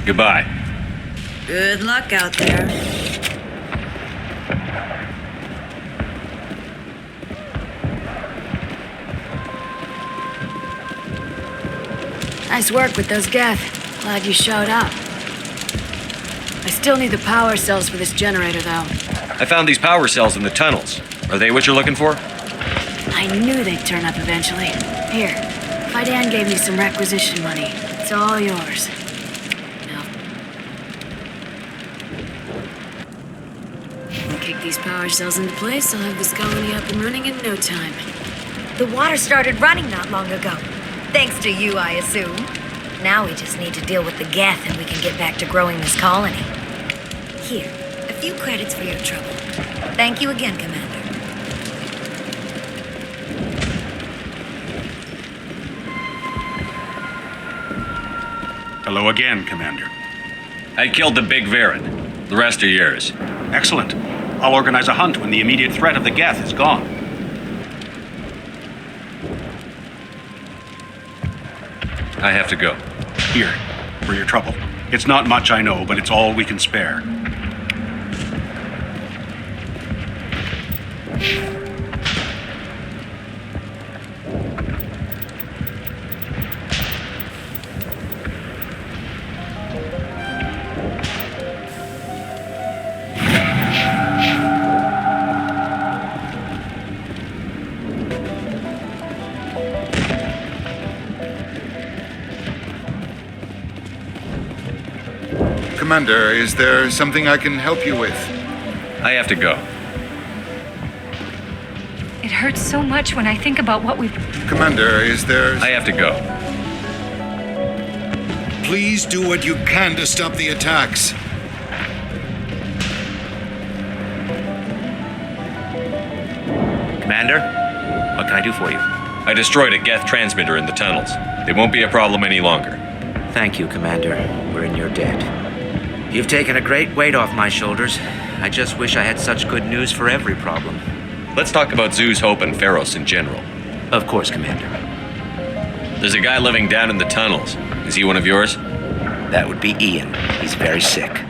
Goodbye. Good luck out there. Nice work with those Geth. Glad you showed up. I still need the power cells for this generator, though. I found these power cells in the tunnels. Are they what you're looking for? I knew they'd turn up eventually. Here, Fidan gave me some requisition money. It's all yours. Now, kick these power cells into place. I'll have this colony up and running in no time. The water started running not long ago. Thanks to you, I assume. Now we just need to deal with the Geth and we can get back to growing this colony. Here, a few credits for your trouble. Thank you again, Commander. Hello again, Commander. I killed the big Varen. The rest are yours. Excellent. I'll organize a hunt when the immediate threat of the Geth is gone. I have to go. Here, for your trouble. It's not much, I know, but it's all we can spare. Commander, is there something I can help you with? I have to go. It hurts so much when I think about what we've... Commander, is there... I have to go. Please do what you can to stop the attacks. Commander, what can I do for you? I destroyed a Geth transmitter in the tunnels. They won't be a problem any longer. Thank you, Commander. We're in your debt. You've taken a great weight off my shoulders. I just wish I had such good news for every problem. Let's talk about Zoo's Hope and Pharos in general. Of course, Commander. There's a guy living down in the tunnels. Is he one of yours? That would be Ian. He's very sick.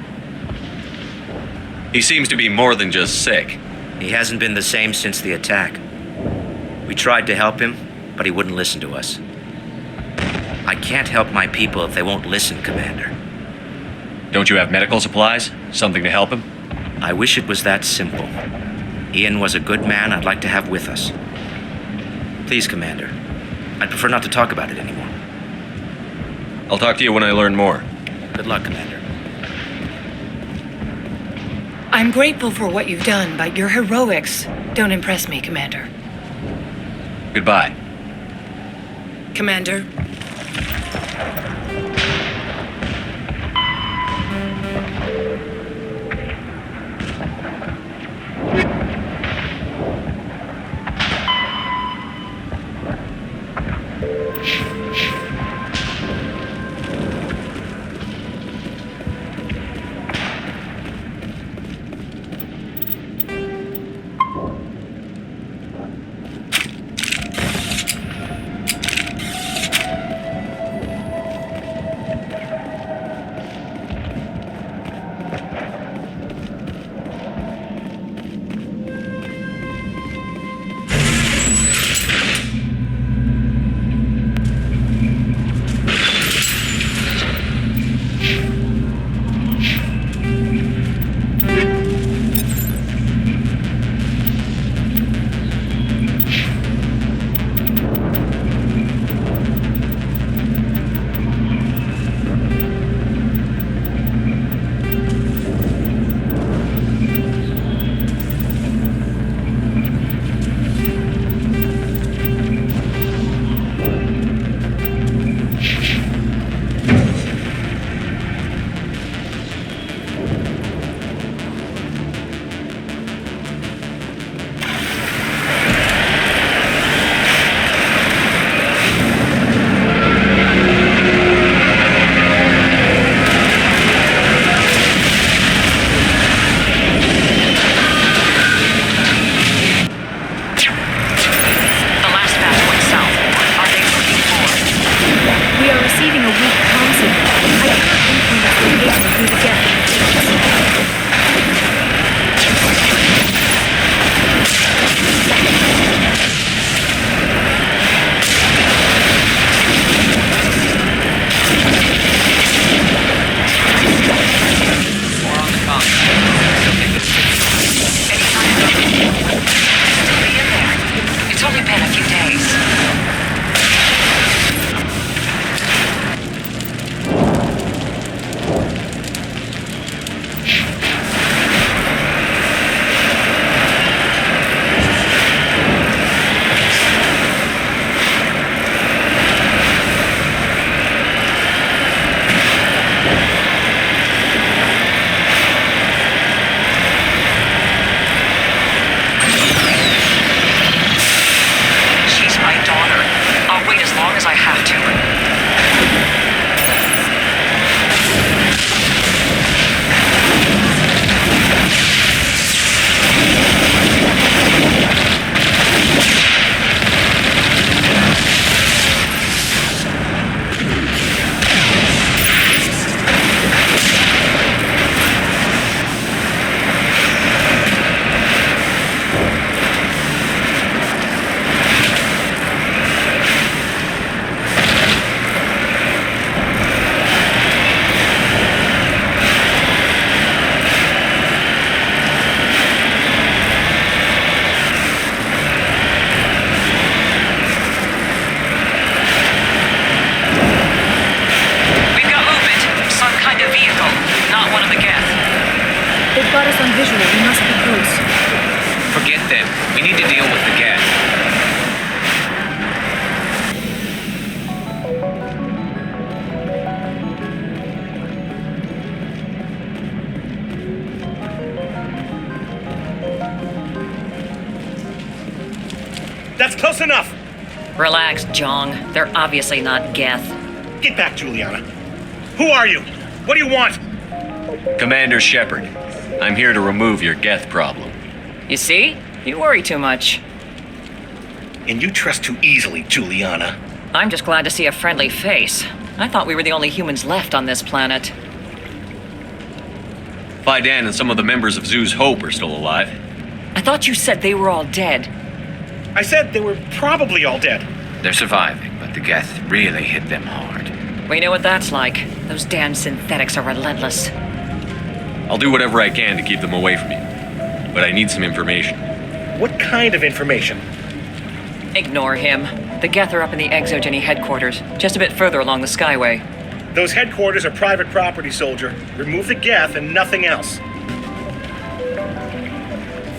He seems to be more than just sick. He hasn't been the same since the attack. We tried to help him, but he wouldn't listen to us. I can't help my people if they won't listen, Commander. Don't you have medical supplies? Something to help him? I wish it was that simple. Ian was a good man I'd like to have with us. Please, Commander. I'd prefer not to talk about it anymore. I'll talk to you when I learn more. Good luck, Commander. I'm grateful for what you've done, but your heroics don't impress me, Commander. Goodbye. Commander? on visual. We must be close. Forget them. We need to deal with the gas. That's close enough! Relax, Jong. They're obviously not Geth. Get back, Juliana. Who are you? What do you want? Commander Shepard, I'm here to remove your Geth problem. You see? You worry too much. And you trust too easily, Juliana. I'm just glad to see a friendly face. I thought we were the only humans left on this planet. Fidan and some of the members of Zoo's Hope are still alive. I thought you said they were all dead. I said they were probably all dead. They're surviving, but the Geth really hit them hard. We know what that's like. Those damn synthetics are relentless. I'll do whatever I can to keep them away from you. But I need some information. What kind of information? Ignore him. The Geth are up in the Exogeny headquarters, just a bit further along the Skyway. Those headquarters are private property, soldier. Remove the Geth and nothing else.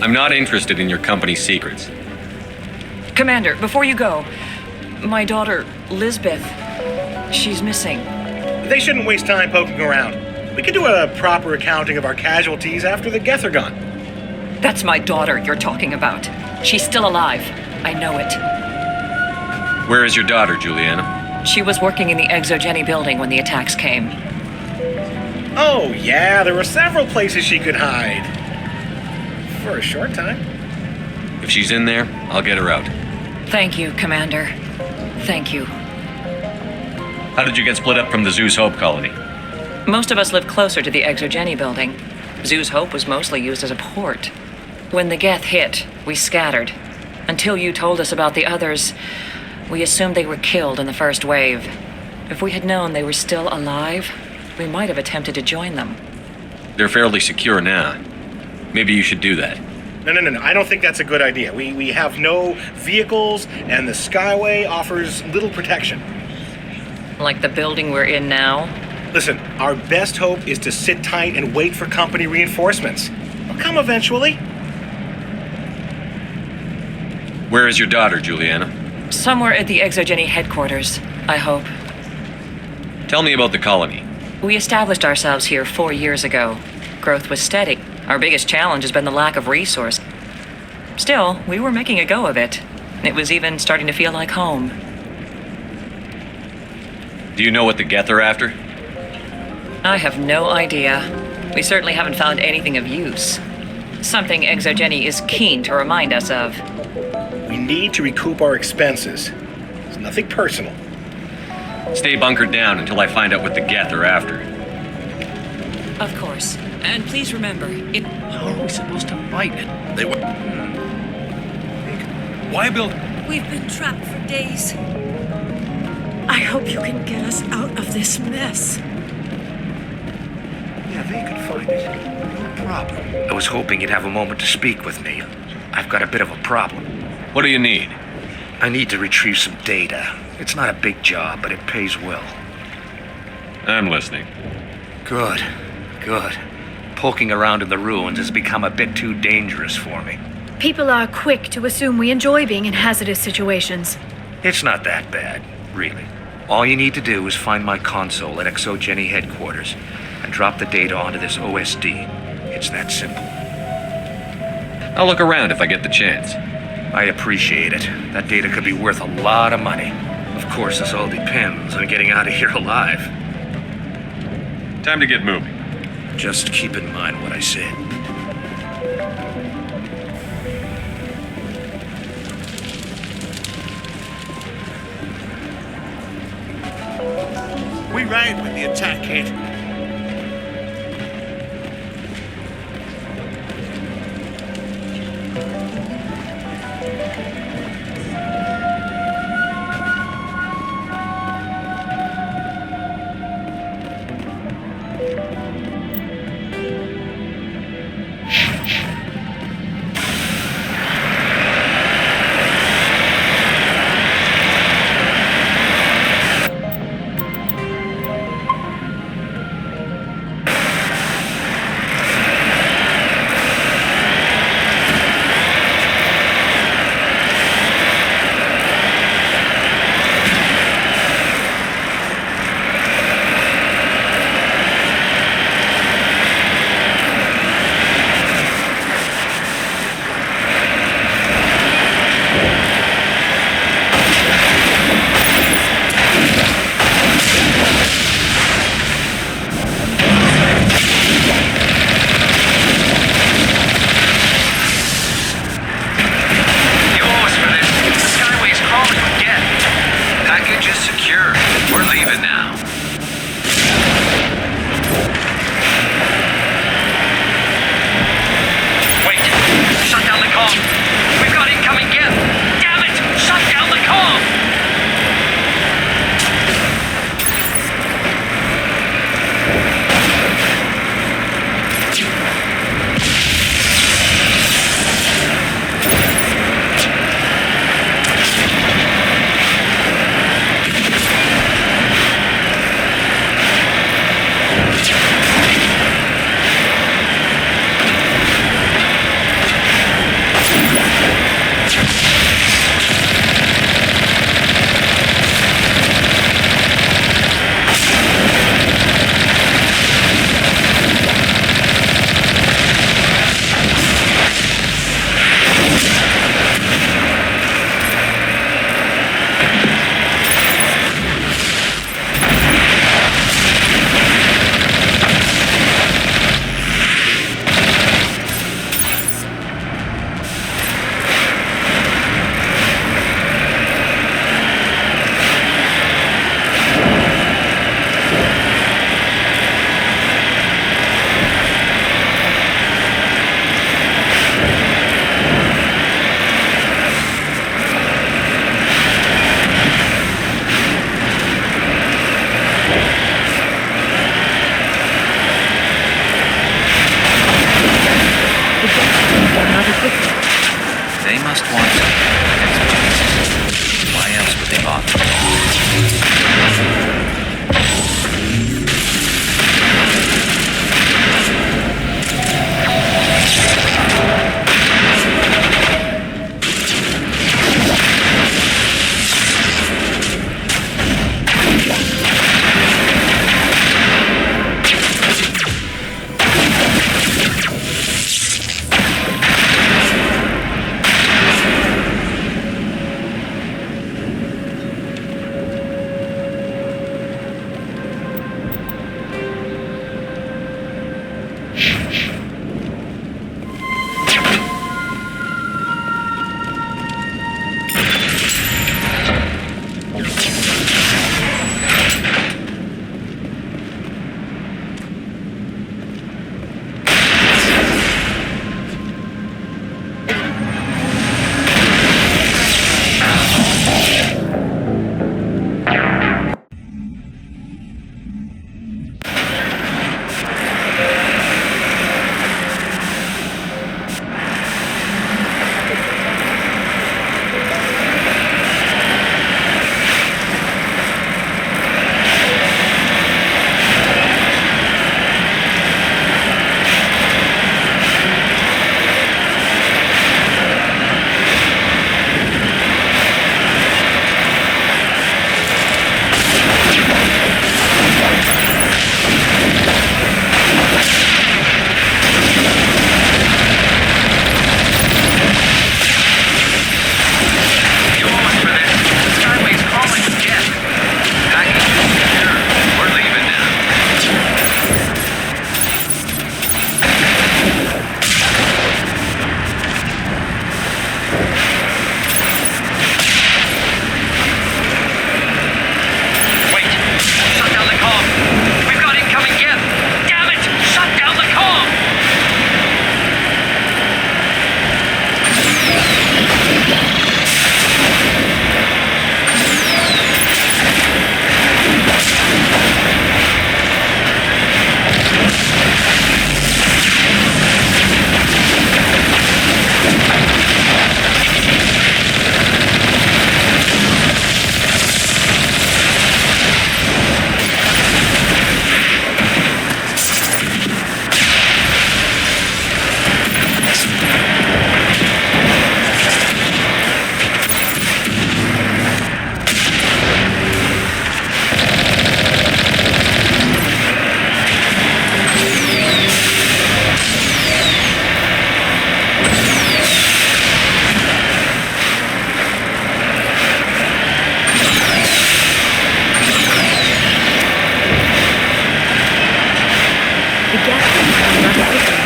I'm not interested in your company's secrets. Commander, before you go, my daughter, Lisbeth, she's missing. They shouldn't waste time poking around. We can do a proper accounting of our casualties after the Geth are gone. That's my daughter you're talking about. She's still alive. I know it. Where is your daughter, Juliana? She was working in the Exogeny building when the attacks came. Oh, yeah, there were several places she could hide. For a short time. If she's in there, I'll get her out. Thank you, Commander. Thank you. How did you get split up from the Zeus Hope colony? Most of us live closer to the Exogeny building. Zeus Hope was mostly used as a port. When the Geth hit, we scattered. Until you told us about the others, we assumed they were killed in the first wave. If we had known they were still alive, we might have attempted to join them. They're fairly secure now. Maybe you should do that. No. I don't think that's a good idea. We have no vehicles, and the Skyway offers little protection. Like the building we're in now? Listen, our best hope is to sit tight and wait for company reinforcements. They'll come eventually. Where is your daughter, Juliana? Somewhere at the Exogeny headquarters, I hope. Tell me about the colony. We established ourselves here 4 years ago. Growth was steady. Our biggest challenge has been the lack of resource. Still, we were making a go of it. It was even starting to feel like home. Do you know what the Geth are after? I have no idea. We certainly haven't found anything of use. Something Exogeny is keen to remind us of. We need to recoup our expenses. It's nothing personal. Stay bunkered down until I find out what the Geth are after. Of course. And please remember, How are we supposed to fight it? They were... Why build... We've been trapped for days. I hope you can get us out of this mess. Yeah, they could find it. No problem. I was hoping you'd have a moment to speak with me. I've got a bit of a problem. What do you need? I need to retrieve some data. It's not a big job, but it pays well. I'm listening. Good. Poking around in the ruins has become a bit too dangerous for me. People are quick to assume we enjoy being in hazardous situations. It's not that bad, really. All you need to do is find my console at Exogeny headquarters and drop the data onto this OSD. It's that simple. I'll look around if I get the chance. I'd appreciate it. That data could be worth a lot of money. Of course, this all depends on getting out of here alive. Time to get moving. Just keep in mind what I said. We ran when the attack hit. The geth things come rather quickly.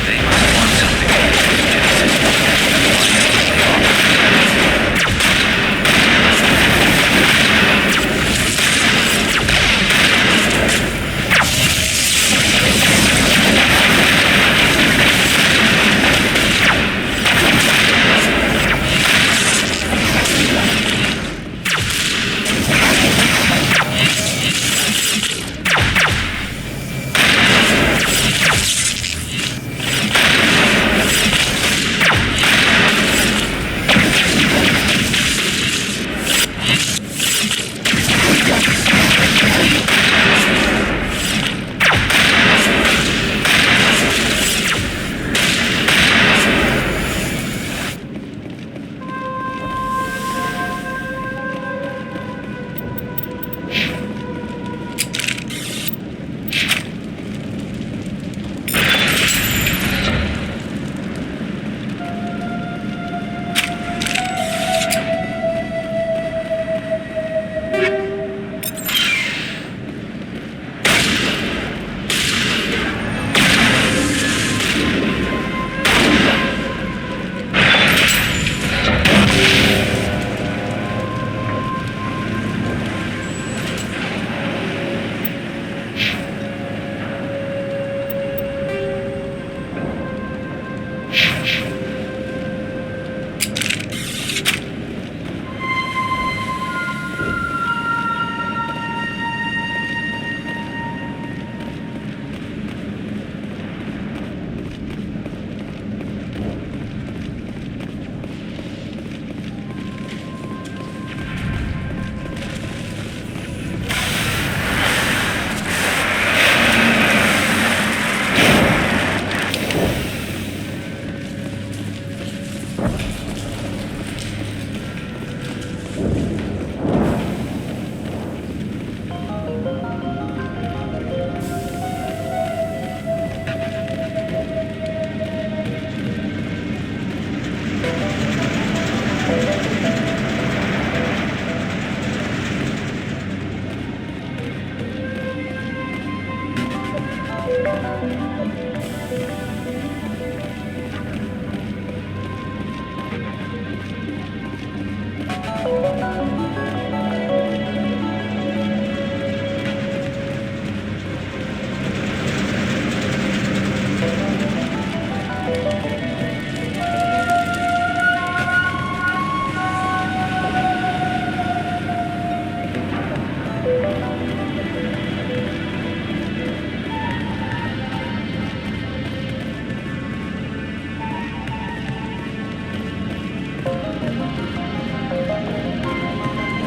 They must want something from this Jenny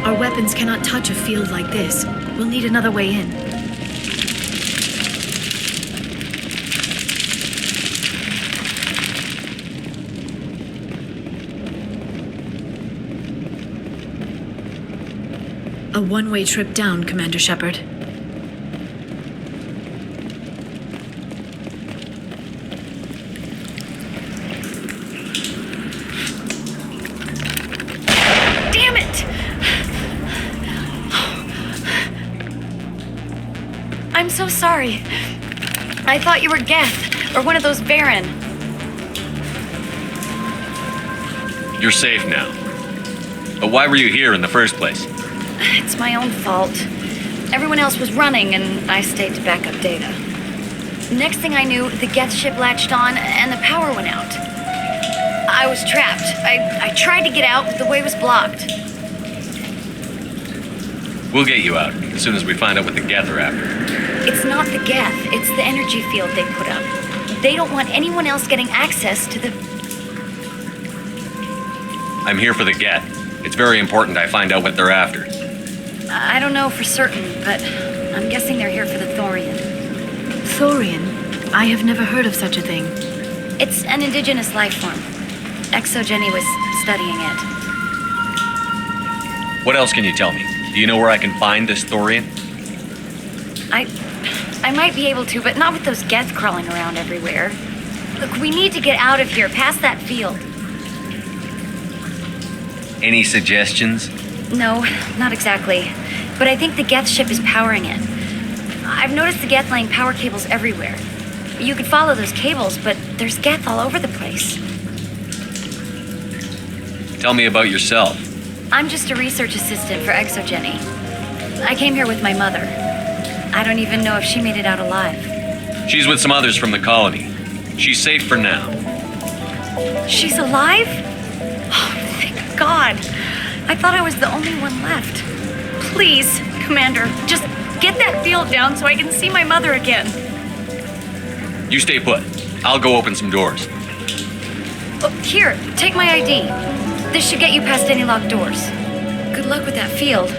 Our weapons cannot touch a field like this. We'll need another way in. A one-way trip down, Commander Shepard. Damn it! I'm so sorry. I thought you were Geth, or one of those Baron. You're safe now. But why were you here in the first place? It's my own fault. Everyone else was running, and I stayed to back up data. Next thing I knew, the Geth ship latched on, and the power went out. I was trapped. I tried to get out, but the way was blocked. We'll get you out as soon as we find out what the Geth are after. It's not the Geth, it's the energy field they put up. They don't want anyone else getting access to the... I'm here for the Geth. It's very important I find out what they're after. I don't know for certain, but I'm guessing they're here for the Thorian. Thorian? I have never heard of such a thing. It's an indigenous life form. Jenny was studying it. What else can you tell me? Do you know where I can find this Thorian? I might be able to, but not with those Geth crawling around everywhere. Look, we need to get out of here, past that field. Any suggestions? No, not exactly. But I think the Geth ship is powering it. I've noticed the Geth laying power cables everywhere. You could follow those cables, but there's Geth all over the place. Tell me about yourself. I'm just a research assistant for ExoGeni. I came here with my mother. I don't even know if she made it out alive. She's with some others from the colony. She's safe for now. She's alive? Oh, thank God. I thought I was the only one left. Please, Commander, just get that field down so I can see my mother again. You stay put. I'll go open some doors. Oh, here, take my ID. This should get you past any locked doors. Good luck with that field.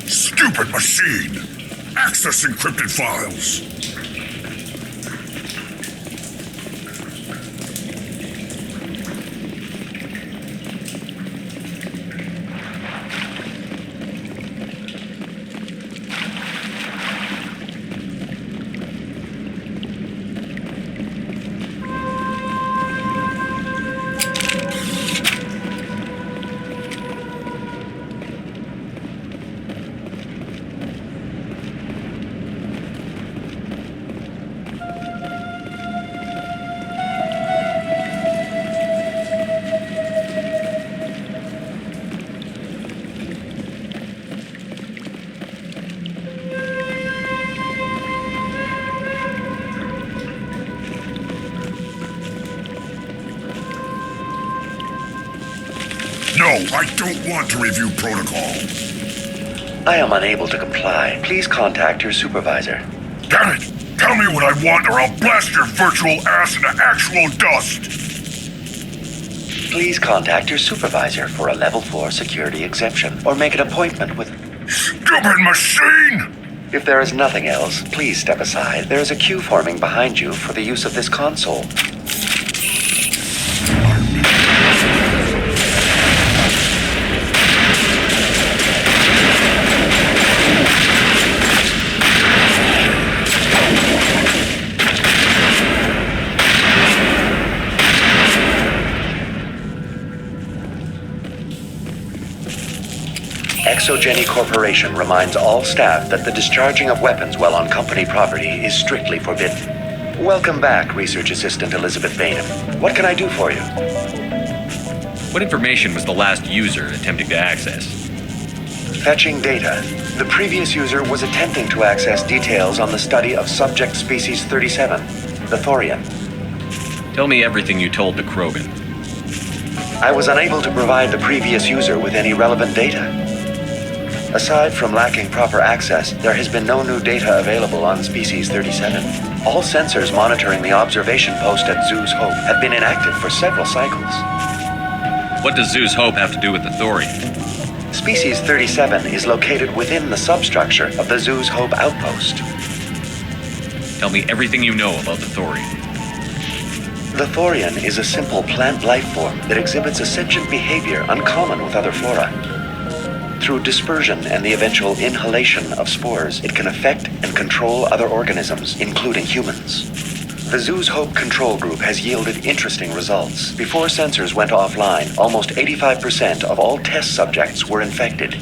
Stupid machine! Access encrypted files! No, I don't want to review protocol. I am unable to comply. Please contact your supervisor. Damn it! Tell me what I want or I'll blast your virtual ass into actual dust! Please contact your supervisor for a level 4 security exemption or make an appointment with... Stupid machine! If there is nothing else, please step aside. There is a queue forming behind you for the use of this console. ExoGeni Corporation reminds all staff that the discharging of weapons while on company property is strictly forbidden. Welcome back, Research Assistant Elizabeth Bainham. What can I do for you? What information was the last user attempting to access? Fetching data. The previous user was attempting to access details on the study of subject species 37, the Thorian. Tell me everything you told the Krogan. I was unable to provide the previous user with any relevant data. Aside from lacking proper access, there has been no new data available on Species 37. All sensors monitoring the observation post at Zeus Hope have been inactive for several cycles. What does Zeus Hope have to do with the Thorian? Species 37 is located within the substructure of the Zeus Hope outpost. Tell me everything you know about the Thorian. The Thorian is a simple plant life form that exhibits a sentient behavior uncommon with other flora. Through dispersion and the eventual inhalation of spores, it can affect and control other organisms, including humans. The Zeus Hope control group has yielded interesting results. Before sensors went offline, almost 85% of all test subjects were infected.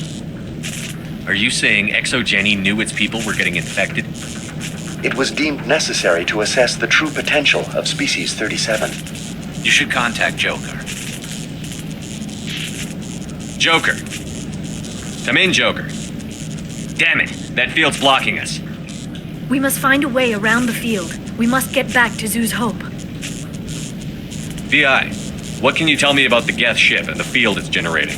Are you saying ExoGeni knew its people were getting infected? It was deemed necessary to assess the true potential of Species 37. You should contact Joker. Joker! Come in, Joker. Damn it, that field's blocking us. We must find a way around the field. We must get back to Zoo's Hope. VI, what can you tell me about the Geth ship and the field it's generating?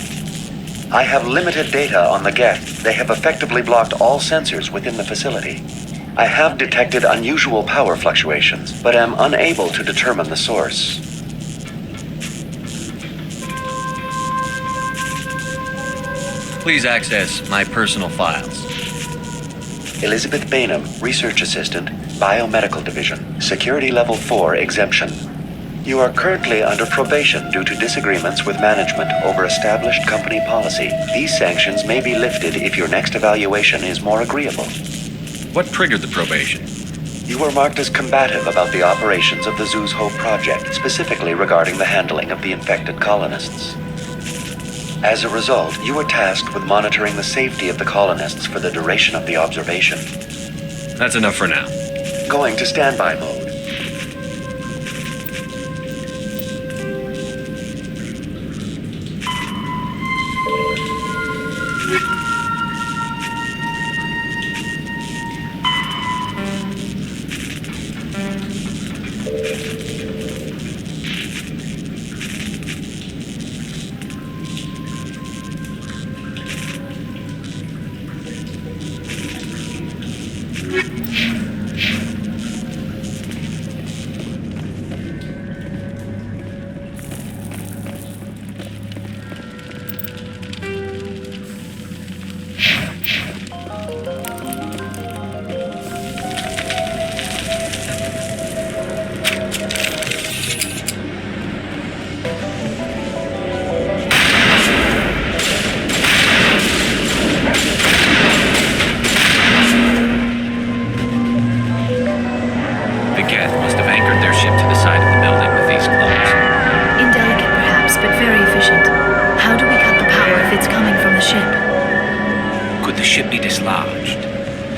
I have limited data on the Geth. They have effectively blocked all sensors within the facility. I have detected unusual power fluctuations, but am unable to determine the source. Please access my personal files. Elizabeth Bainham, Research Assistant, Biomedical Division, Security Level 4 exemption. You are currently under probation due to disagreements with management over established company policy. These sanctions may be lifted if your next evaluation is more agreeable. What triggered the probation? You were marked as combative about the operations of the Zoo's Hope project, specifically regarding the handling of the infected colonists. As a result, you were tasked with monitoring the safety of the colonists for the duration of the observation. That's enough for now. Going to standby mode.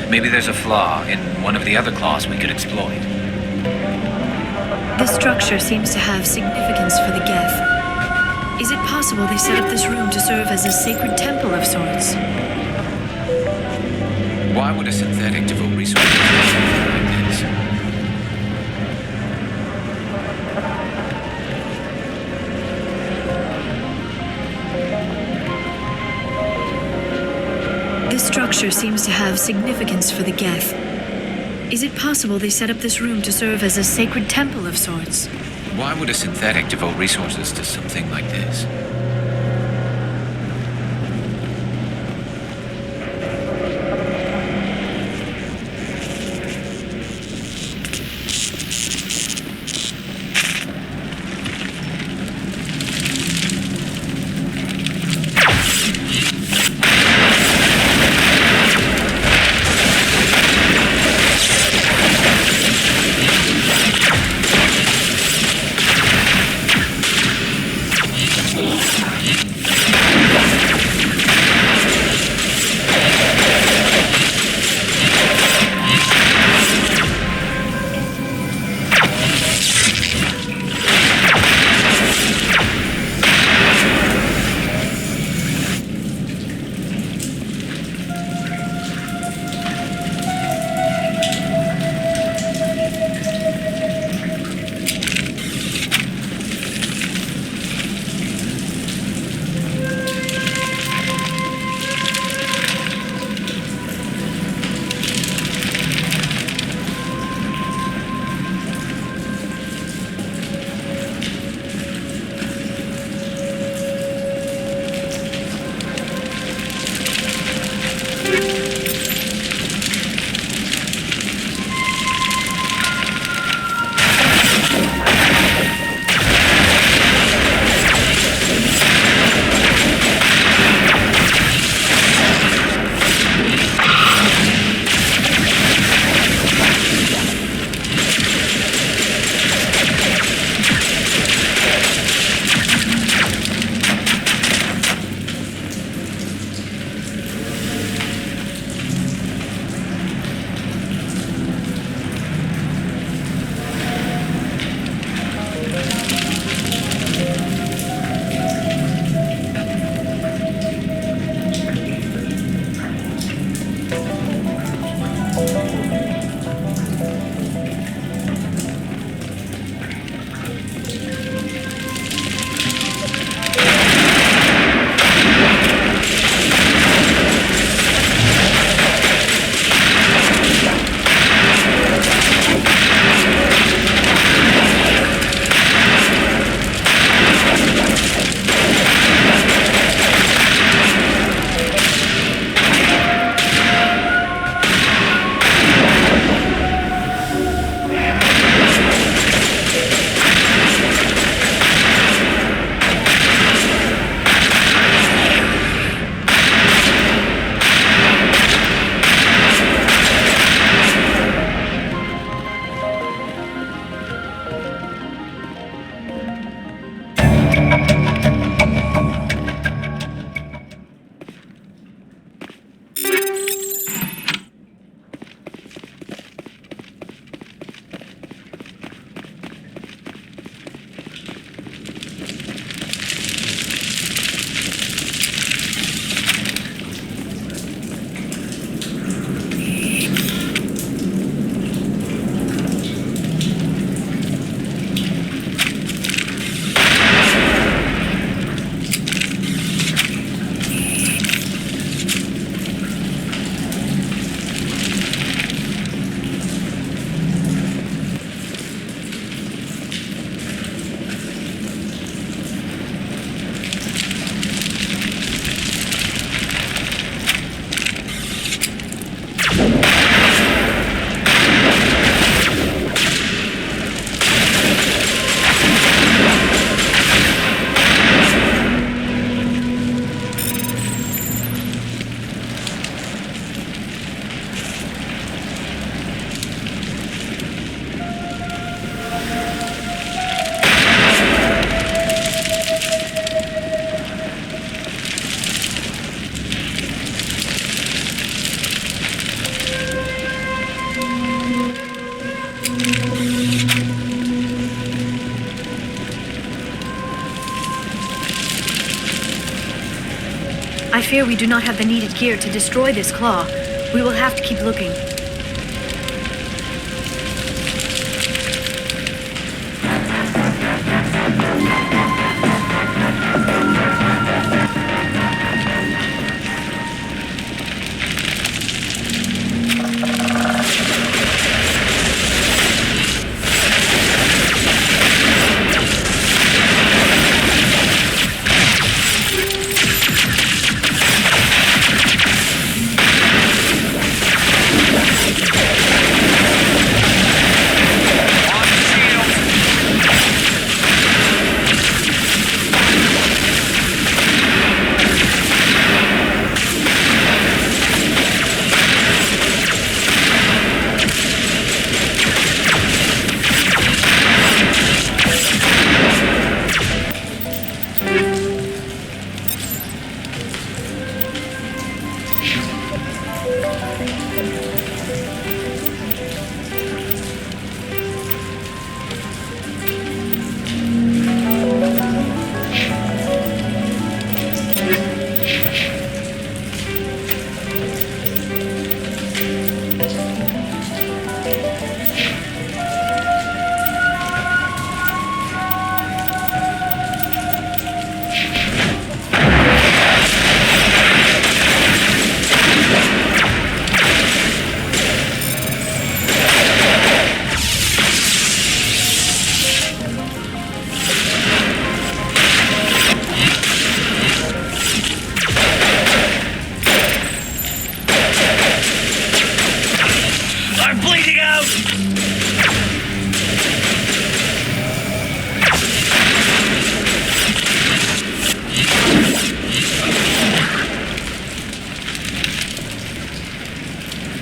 Maybe there's a flaw in one of the other claws we could exploit. This structure seems to have significance for the Geth. Is it possible they set up this room to serve as a sacred temple of sorts? Why would a synthetic devote resources to something like this? This structure seems to have significance for the Geth. Is it possible they set up this room to serve as a sacred temple of sorts? Why would a synthetic devote resources to something like this? fear we do not have the needed gear to destroy this claw. We will have to keep looking.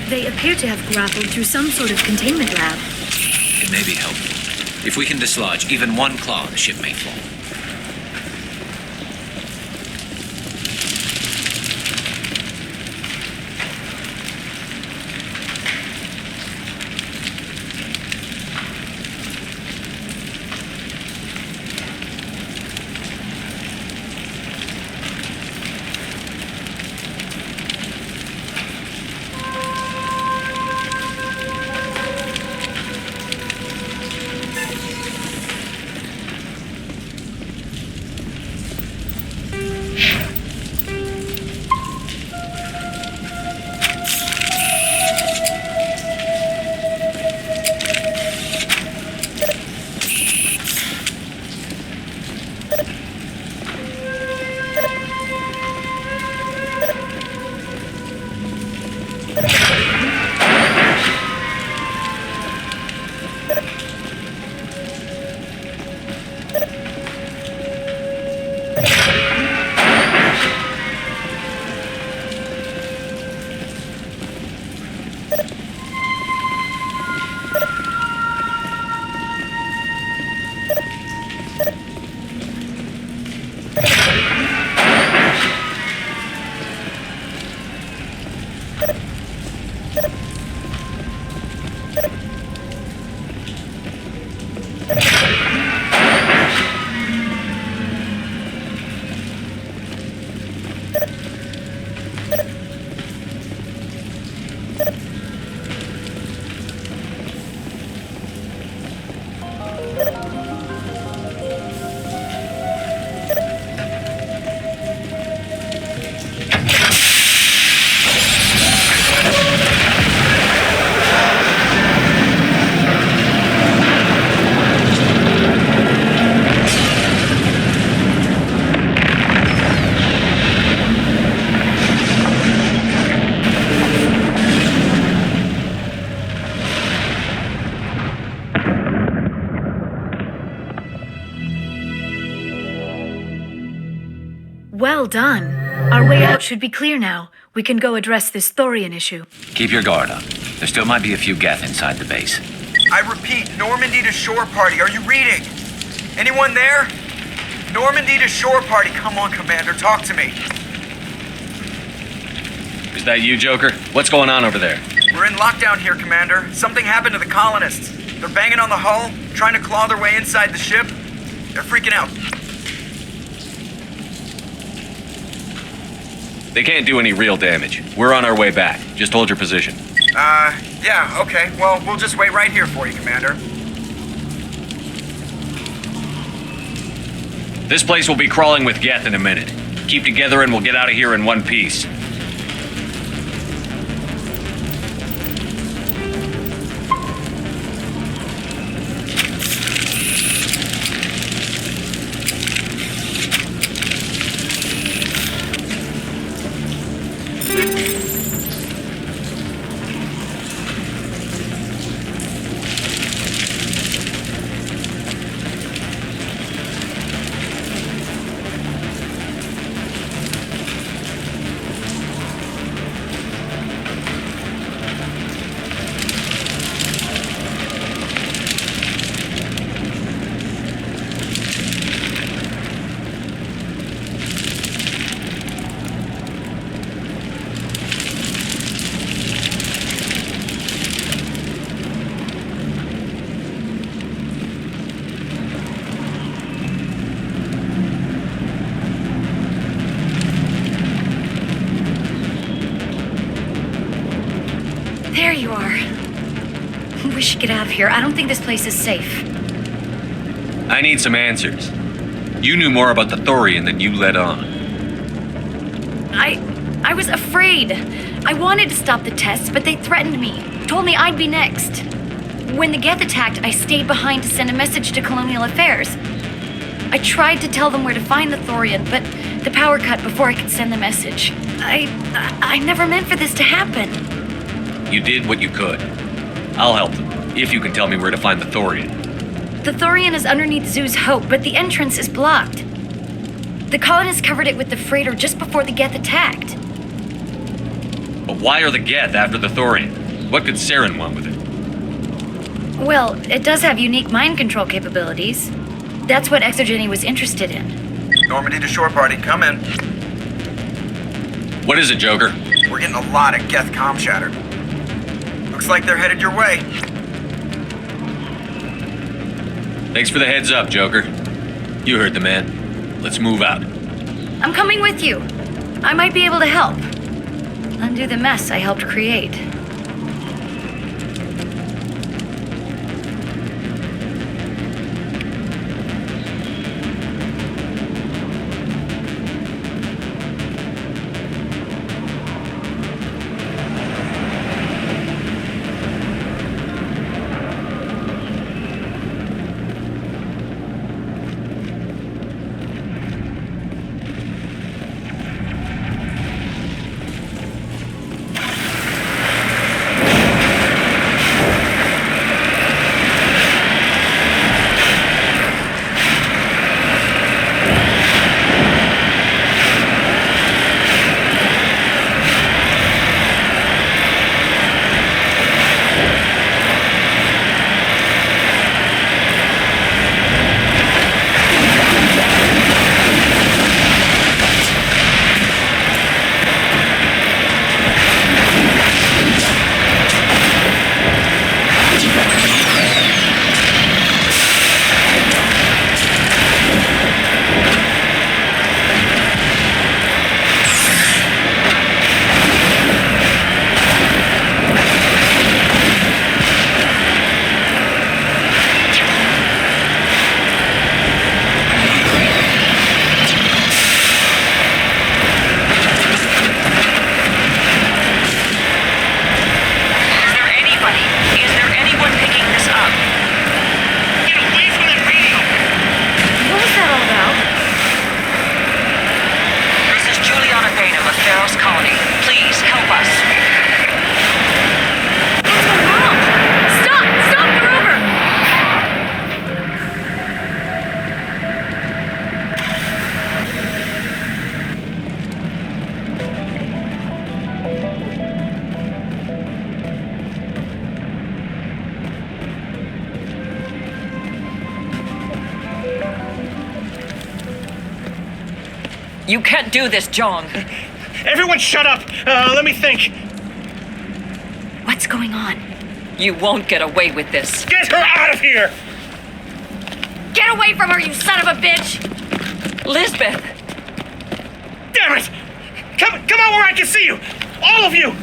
They appear to have grappled through some sort of containment lab. It may be helpful. If we can dislodge even one claw, the ship may fall. Well done. Our way out should be clear now. We can go address this Thorian issue. Keep your guard up. There still might be a few Geth inside the base. I repeat, Normandy to shore party. Are you reading? Anyone there? Normandy to shore party. Come on, Commander. Talk to me. Is that you, Joker? What's going on over there? We're in lockdown here, Commander. Something happened to the colonists. They're banging on the hull, trying to claw their way inside the ship. They're freaking out. They can't do any real damage. We're on our way back. Just hold your position. Yeah, okay. Well, we'll just wait right here for you, Commander. This place will be crawling with Geth in a minute. Keep together and we'll get out of here in one piece. There you are. We should get out of here. I don't think this place is safe. I need some answers. You knew more about the Thorian than you let on. I was afraid. I wanted to stop the tests, but they threatened me. Told me I'd be next. When the Geth attacked, I stayed behind to send a message to Colonial Affairs. I tried to tell them where to find the Thorian, but the power cut before I could send the message. I never meant for this to happen. You did what you could. I'll help them, if you can tell me where to find the Thorian. The Thorian is underneath Zoo's Hope, but the entrance is blocked. The colonists covered it with the freighter just before the Geth attacked. But why are the Geth after the Thorian? What could Saren want with it? Well, it does have unique mind control capabilities. That's what Exogeny was interested in. Normandy to shore party, come in. What is it, Joker? We're getting a lot of Geth comm chatter. Looks like they're headed your way. Thanks for the heads up, Joker. You heard the man. Let's move out. I'm coming with you. I might be able to help. Undo the mess I helped create. You can't do this, John. Everyone shut up! Let me think. What's going on? You won't get away with this. Get her out of here! Get away from her, you son of a bitch! Lisbeth! Damn it! Come out where I can see you! All of you!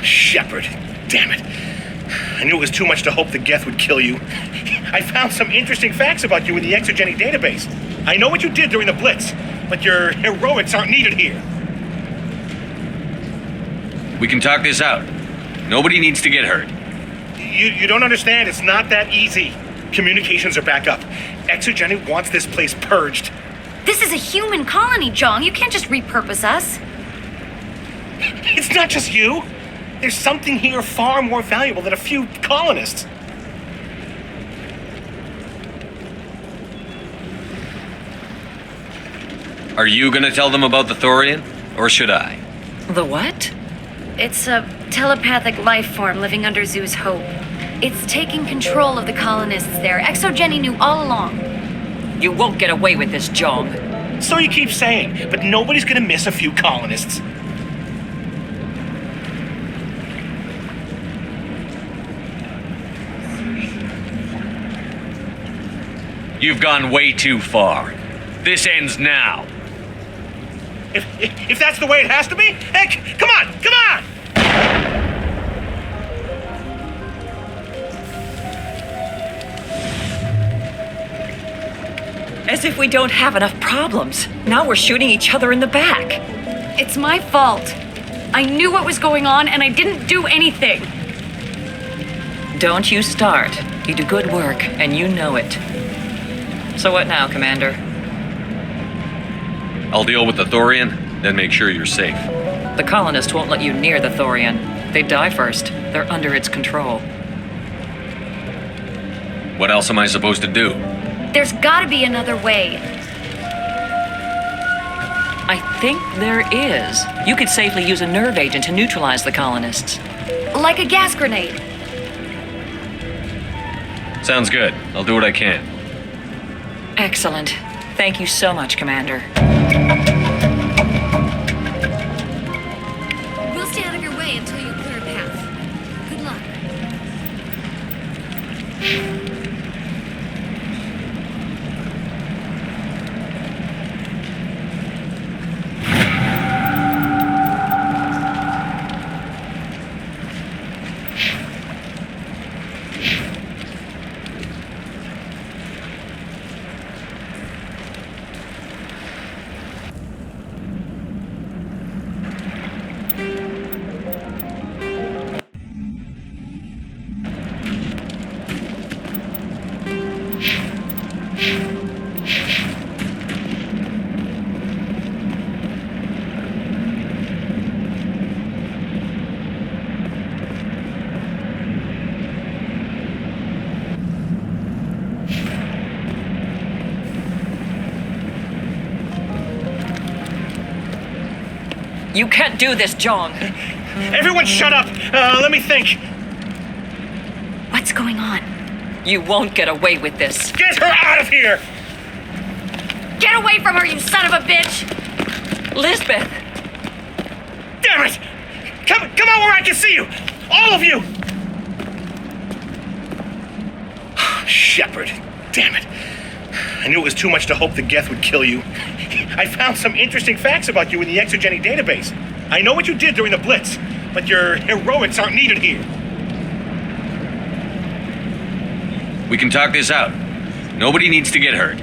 Shepard, damn it. I knew it was too much to hope the Geth would kill you. I found some interesting facts about you in the Exogeny database. I know what you did during the Blitz, but your heroics aren't needed here. We can talk this out. Nobody needs to get hurt. You don't understand. It's not that easy. Communications are back up. Exogeny wants this place purged. This is a human colony, Jong. You can't just repurpose us. It's not just you. There's something here far more valuable than a few colonists. Are you gonna tell them about the Thorian, or should I? The what? It's a telepathic life form living under Zoo's Hope. It's taking control of the colonists there. Exogeny knew all along. You won't get away with this, Jong. So you keep saying, but nobody's gonna miss a few colonists. You've gone way too far. This ends now. If that's the way it has to be, heck, come on! As if we don't have enough problems. Now we're shooting each other in the back. It's my fault. I knew what was going on and I didn't do anything. Don't you start. You do good work, and you know it. So what now, Commander? I'll deal with the Thorian, then make sure you're safe. The colonists won't let you near the Thorian. They die first. They're under its control. What else am I supposed to do? There's gotta be another way. I think there is. You could safely use a nerve agent to neutralize the colonists. Like a gas grenade. Sounds good. I'll do what I can. Excellent. Thank you so much, Commander. We'll stay out of your way until you clear a path. Good luck. You can't do this, Jong. Everyone shut up! Let me think. What's going on? You won't get away with this. Get her out of here! Get away from her, you son of a bitch! Lisbeth! Damn it! Come out where I can see you! All of you! Shepard, damn it. I knew it was too much to hope the Geth would kill you. I found some interesting facts about you in the Exogeny database. I know what you did during the Blitz, but your heroics aren't needed here. We can talk this out. Nobody needs to get hurt.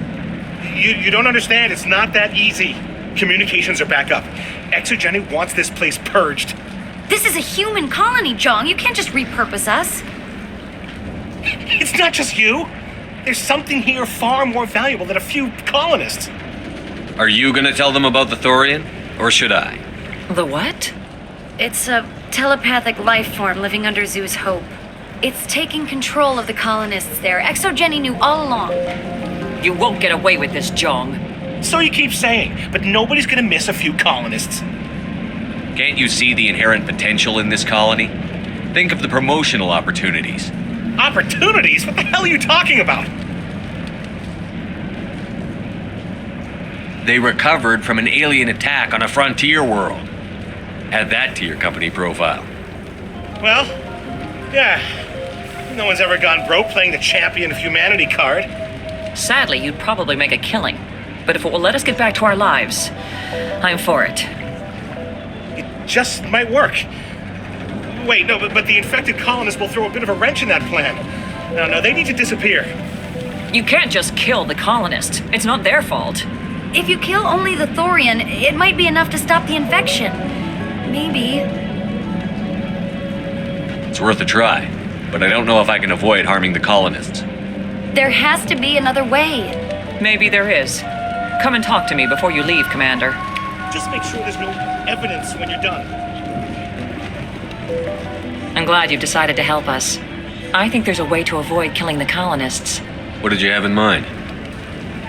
You don't understand. It's not that easy. Communications are back up. Exogeny wants this place purged. This is a human colony, Jong. You can't just repurpose us. It's not just you. There's something here far more valuable than a few colonists. Are you gonna tell them about the Thorian, or should I? The what? It's a telepathic life form living under Zoo's Hope. It's taking control of the colonists there. Exogeny knew all along. You won't get away with this, Jong. So you keep saying, but nobody's gonna miss a few colonists. Can't you see the inherent potential in this colony? Think of the promotional opportunities. Opportunities? What the hell are you talking about? They recovered from an alien attack on a frontier world. Add that to your company profile. Well, yeah. No one's ever gone broke playing the champion of humanity card. Sadly, you'd probably make a killing. but if it will let us get back to our lives, I'm for it. It just might work. Wait, no, but the infected colonists will throw a bit of a wrench in that plan. No, they need to disappear. You can't just kill the colonists. It's not their fault. If you kill only the Thorian, it might be enough to stop the infection. Maybe. It's worth a try, but I don't know if I can avoid harming the colonists. There has to be another way. Maybe there is. Come and talk to me before you leave, Commander. Just make sure there's no evidence when you're done. I'm glad you've decided to help us. I think there's a way to avoid killing the colonists. What did you have in mind?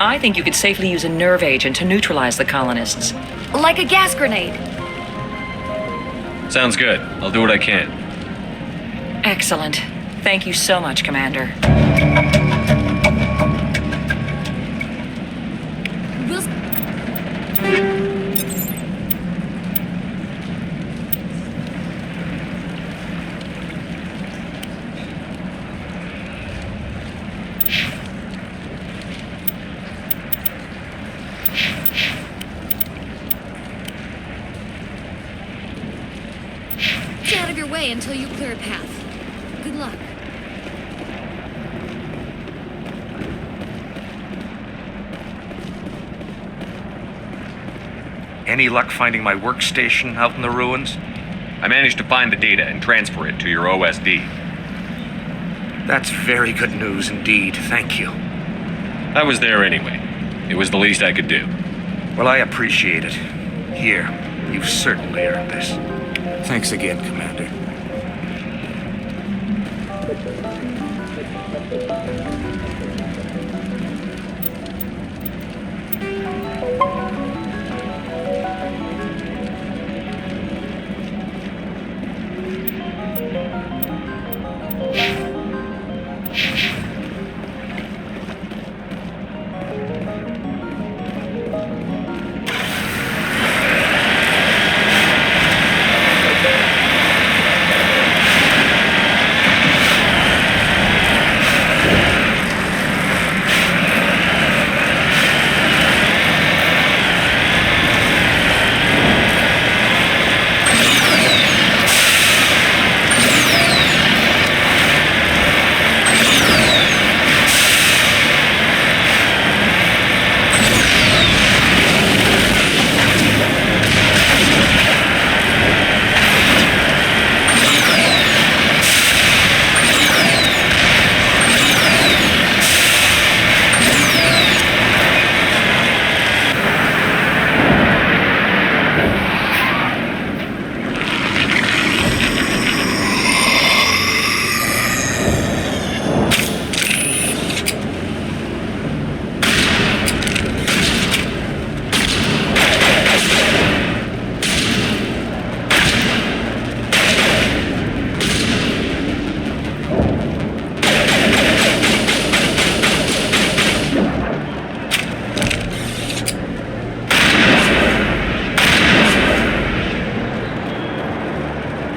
I think you could safely use a nerve agent to neutralize the colonists. Like a gas grenade. Sounds good. I'll do what I can. Excellent. Thank you so much, Commander. Stay out of your way until you clear a path. Good luck. Any luck finding my workstation out in the ruins? I managed to find the data and transfer it to your OSD. That's very good news indeed. Thank you. I was there anyway. It was the least I could do. Well, I appreciate it. Here, you've certainly earned this. Thanks again, Commander.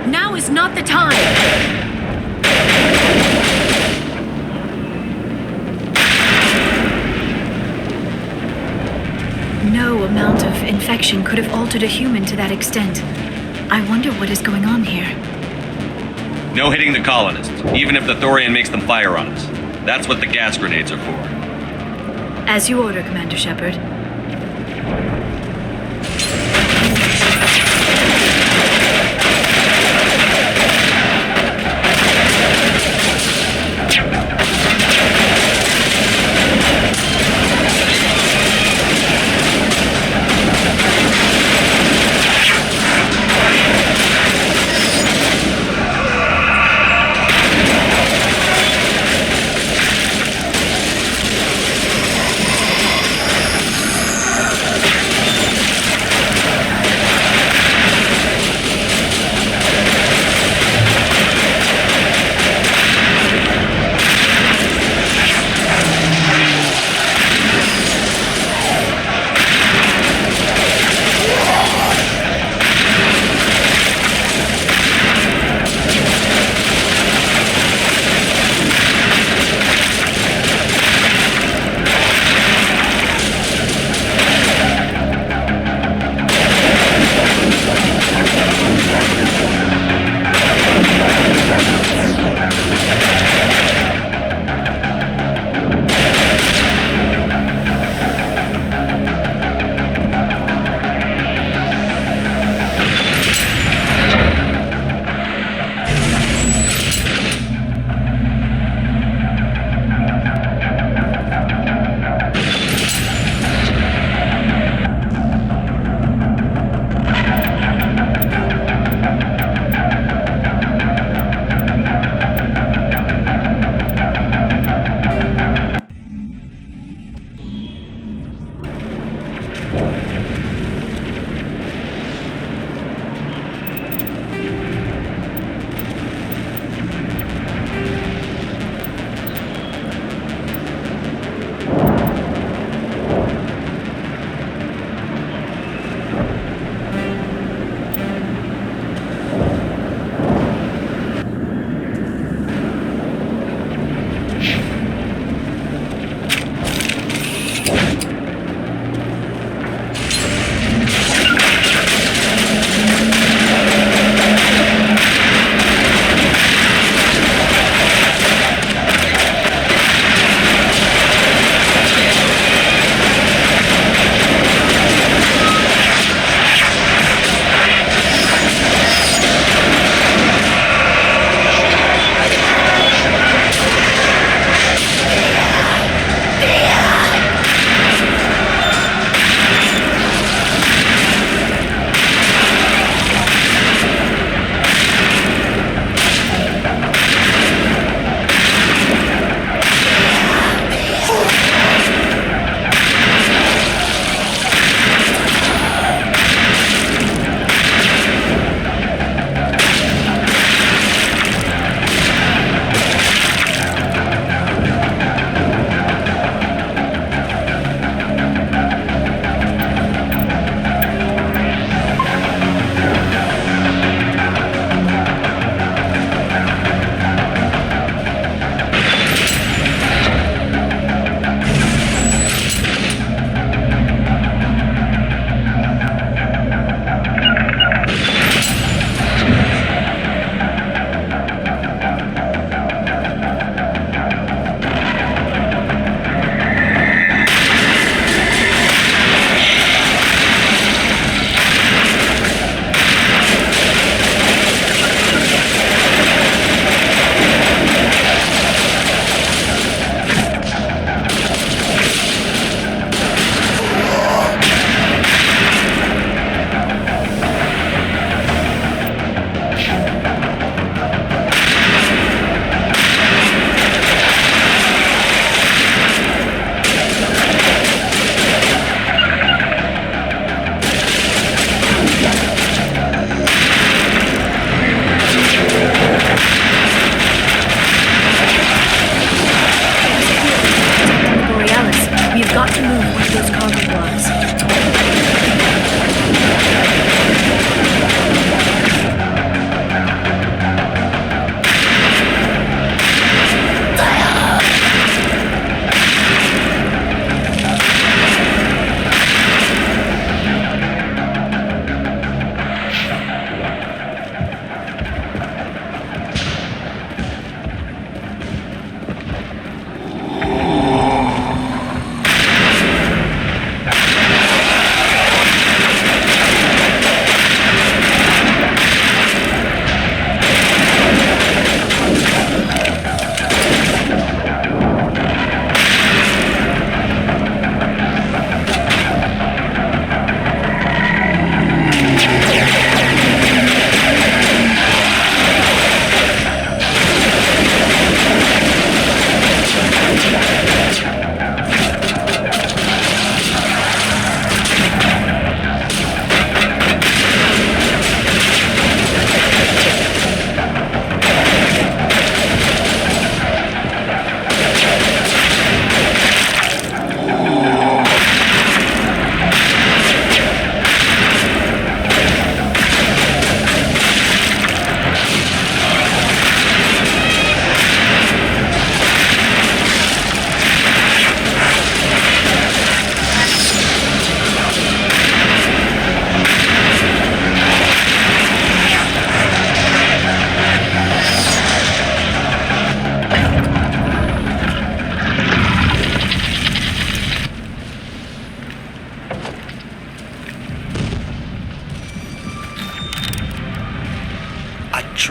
Now is not the time! No amount of infection could have altered a human to that extent. I wonder what is going on here. No hitting the colonists, even if the Thorian makes them fire on us. That's what the gas grenades are for. As you order, Commander Shepard.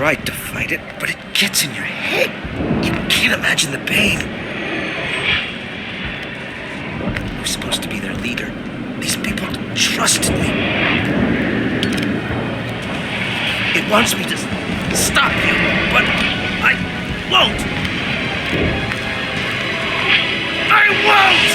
tried to fight it, but it gets in your head. You can't imagine the pain. I was supposed to be their leader. These people trusted me. It wants me to stop you, but I won't. I won't!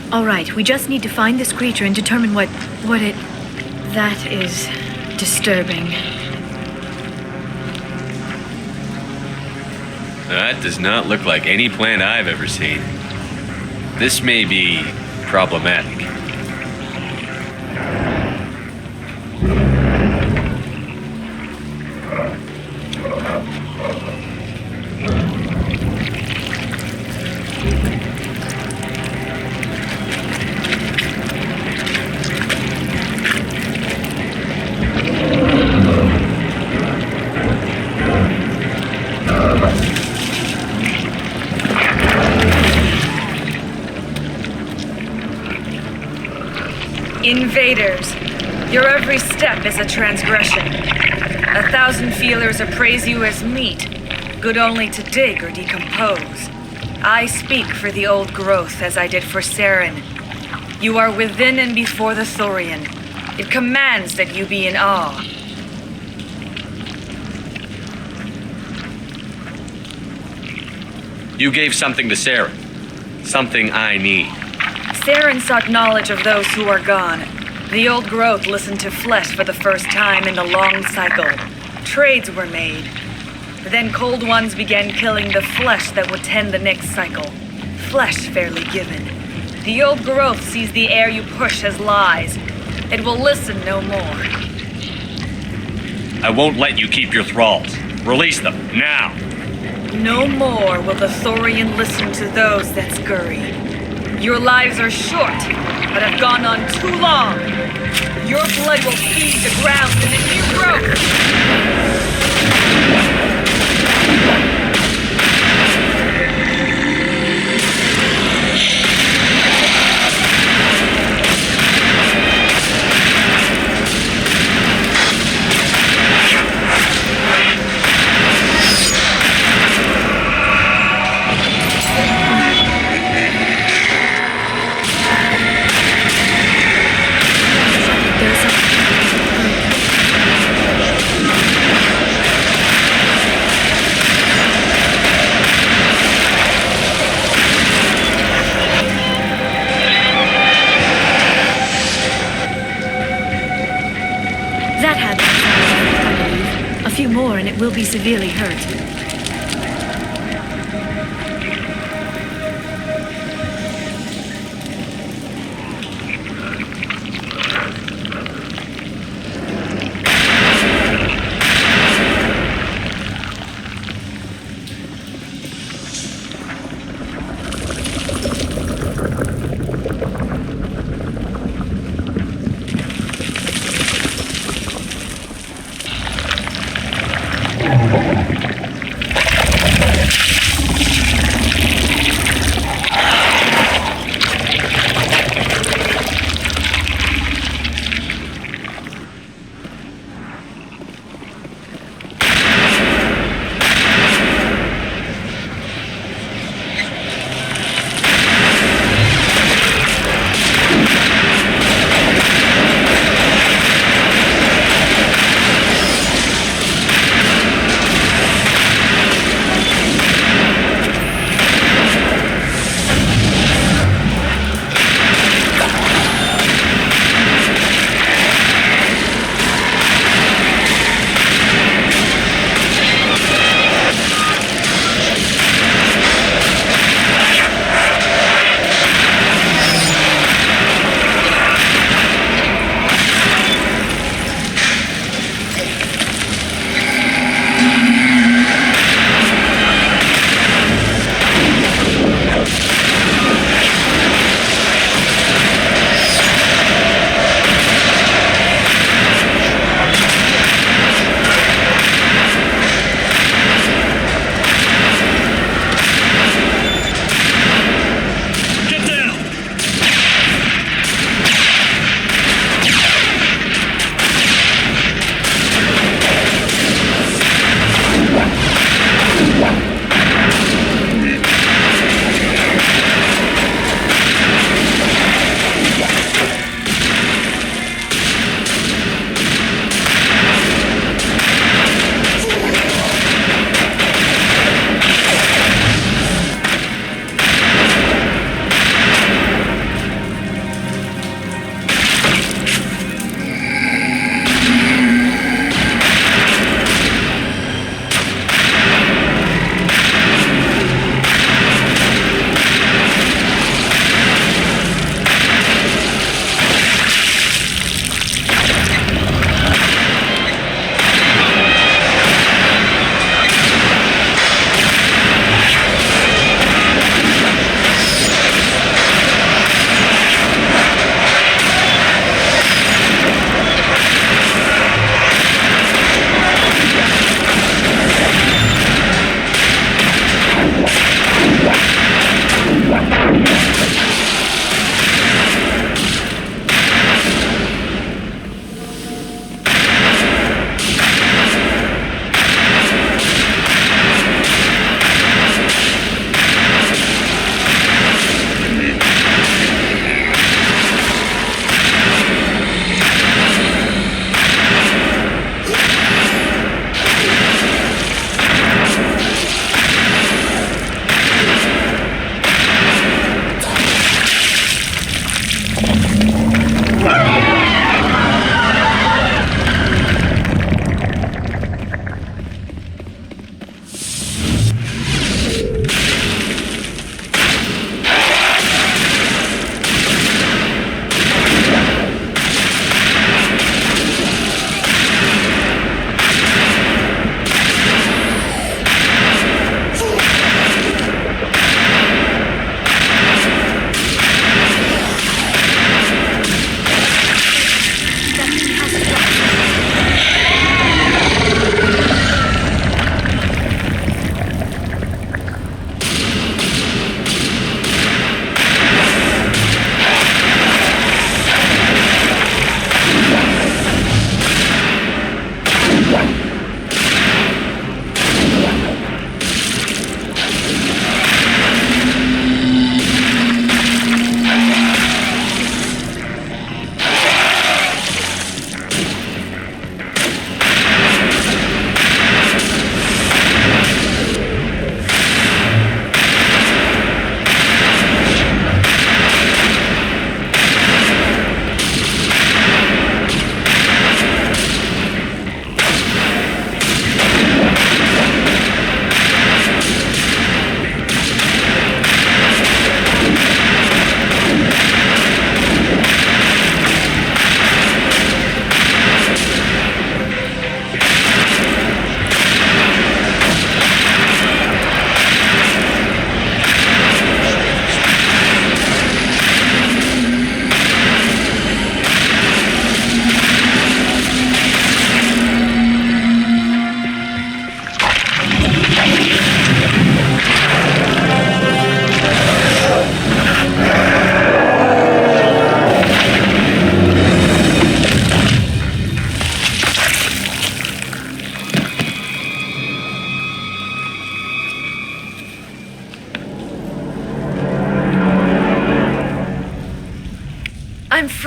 All right, we just need to find this creature and determine what it... That is disturbing. That does not look like any plant I've ever seen. This may be problematic. Invaders, your every step is a transgression. 1,000 feelers appraise you as meat, good only to dig or decompose. I speak for the old growth as I did for Saren. You are within and before the Thorian. It commands that you be in awe. You gave something to Sarah. Something I need. Saren sought knowledge of those who are gone. The old growth listened to flesh for the first time in the long cycle. Trades were made. Then cold ones began killing the flesh that would tend the next cycle. Flesh fairly given. The old growth sees the air you push as lies. It will listen no more. I won't let you keep your thralls. Release them, now! No more will the Thorian listen to those that scurry. Your lives are short, but have gone on too long. Your blood will feed the ground in a new growth. And it will be severely hurt.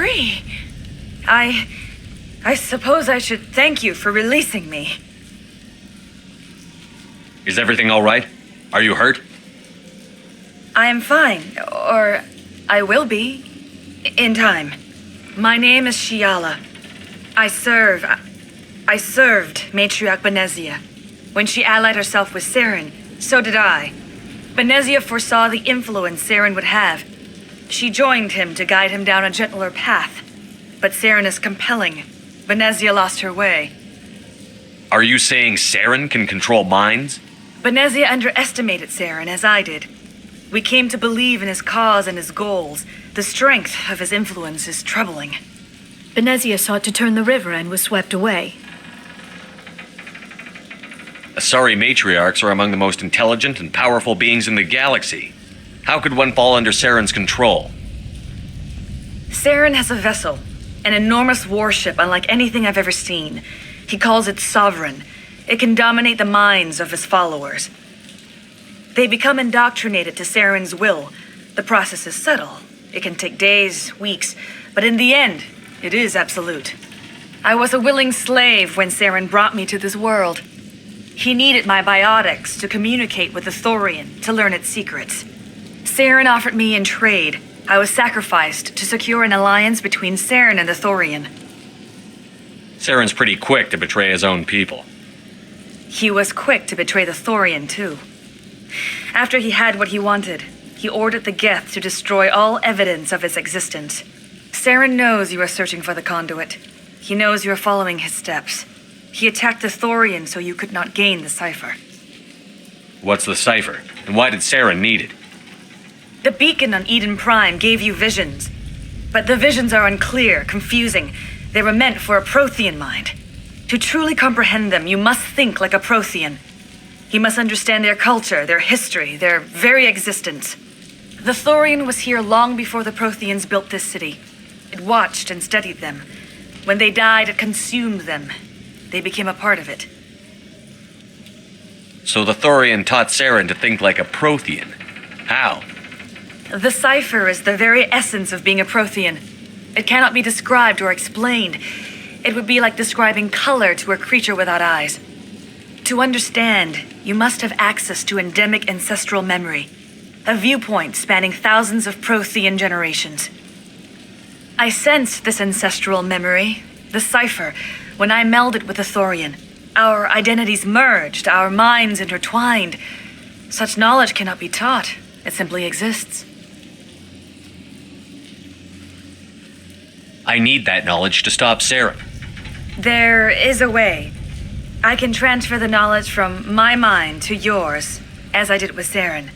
free. I suppose I should thank you for releasing me. Is everything all right? Are you hurt? I am fine, or I will be, in time. My name is Shiala. I served Matriarch Benezia. When she allied herself with Saren, so did I. Benezia foresaw the influence Saren would have. She joined him to guide him down a gentler path. But Saren is compelling. Benezia lost her way. Are you saying Saren can control minds? Benezia underestimated Saren, as I did. We came to believe in his cause and his goals. The strength of his influence is troubling. Benezia sought to turn the river and was swept away. Asari matriarchs are among the most intelligent and powerful beings in the galaxy. How could one fall under Saren's control? Saren has a vessel, an enormous warship unlike anything I've ever seen. He calls it Sovereign. It can dominate the minds of his followers. They become indoctrinated to Saren's will. The process is subtle. It can take days, weeks, but in the end, it is absolute. I was a willing slave when Saren brought me to this world. He needed my biotics to communicate with the Thorian, to learn its secrets. Saren offered me in trade. I was sacrificed to secure an alliance between Saren and the Thorian. Saren's pretty quick to betray his own people. He was quick to betray the Thorian, too. After he had what he wanted, he ordered the Geth to destroy all evidence of its existence. Saren knows you are searching for the conduit. He knows you are following his steps. He attacked the Thorian so you could not gain the cipher. What's the cipher? And why did Saren need it? The beacon on Eden Prime gave you visions. But the visions are unclear, confusing. They were meant for a Prothean mind. To truly comprehend them, you must think like a Prothean. You must understand their culture, their history, their very existence. The Thorian was here long before the Protheans built this city. It watched and studied them. When they died, it consumed them. They became a part of it. So the Thorian taught Saren to think like a Prothean. How? The cipher is the very essence of being a Prothean. It cannot be described or explained. It would be like describing color to a creature without eyes. To understand, you must have access to endemic ancestral memory, a viewpoint spanning thousands of Prothean generations. I sensed this ancestral memory, the cipher, when I melded with the Thorian. Our identities merged, our minds intertwined. Such knowledge cannot be taught. It simply exists. I need that knowledge to stop Saren. There is a way. I can transfer the knowledge from my mind to yours, as I did with Saren.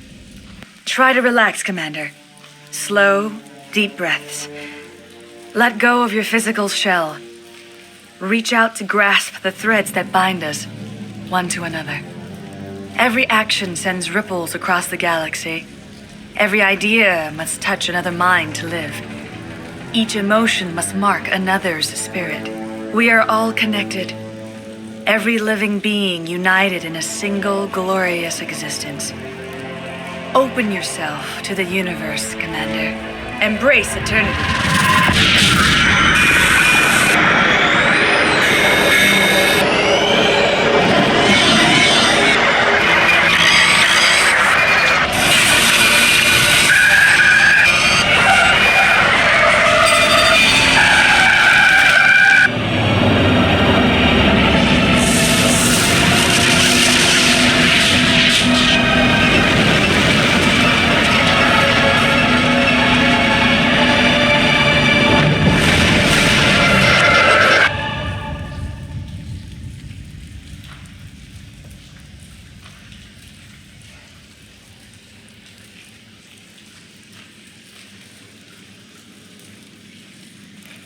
Try to relax, Commander. Slow, deep breaths. Let go of your physical shell. Reach out to grasp the threads that bind us, one to another. Every action sends ripples across the galaxy. Every idea must touch another mind to live. Each emotion must mark another's spirit. We are all connected. Every living being united in a single glorious existence. Open yourself to the universe, Commander. Embrace eternity.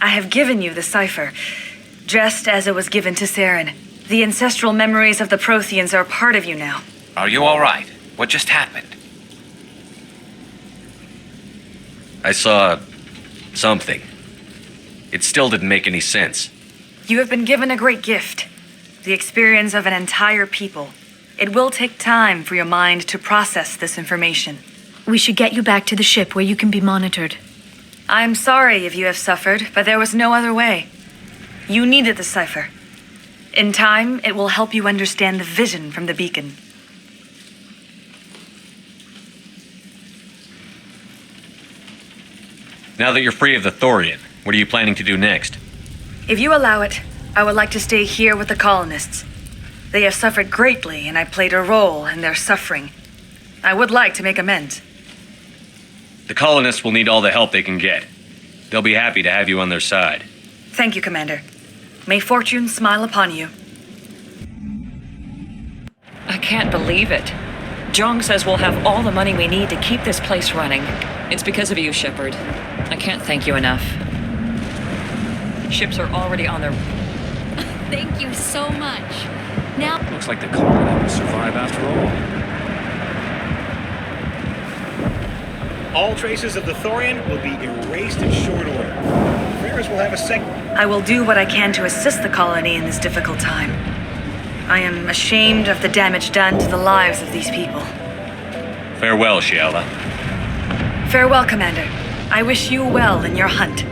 I have given you the cipher, just as it was given to Saren. The ancestral memories of the Protheans are a part of you now. Are you all right? What just happened? I saw something. It still didn't make any sense. You have been given a great gift, the experience of an entire people. It will take time for your mind to process this information. We should get you back to the ship where you can be monitored. I'm sorry if you have suffered, but there was no other way. You needed the cipher. In time, it will help you understand the vision from the beacon. Now that you're free of the Thorian, what are you planning to do next? If you allow it, I would like to stay here with the colonists. They have suffered greatly, and I played a role in their suffering. I would like to make amends. The colonists will need all the help they can get. They'll be happy to have you on their side. Thank you, Commander. May fortune smile upon you. I can't believe it. Jong says we'll have all the money we need to keep this place running. It's because of you, Shepard. I can't thank you enough. Ships are already on their... Thank you so much. Now... Looks like the colony will survive after all. All traces of the Thorian will be erased in short order. Ferris will have a I will do what I can to assist the colony in this difficult time. I am ashamed of the damage done to the lives of these people. Farewell, Shiala. Farewell, Commander. I wish you well in your hunt.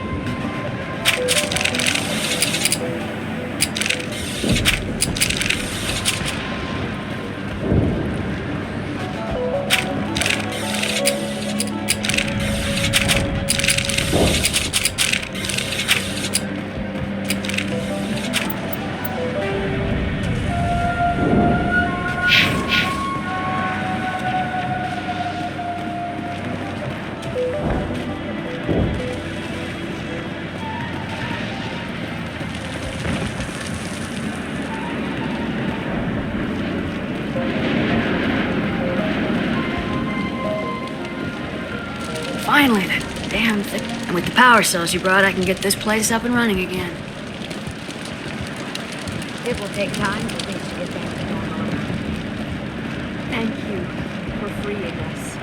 Finally, that damn thing. And with the power cells you brought, I can get this place up and running again. It will take time for things to get back to normal. Thank you for freeing us.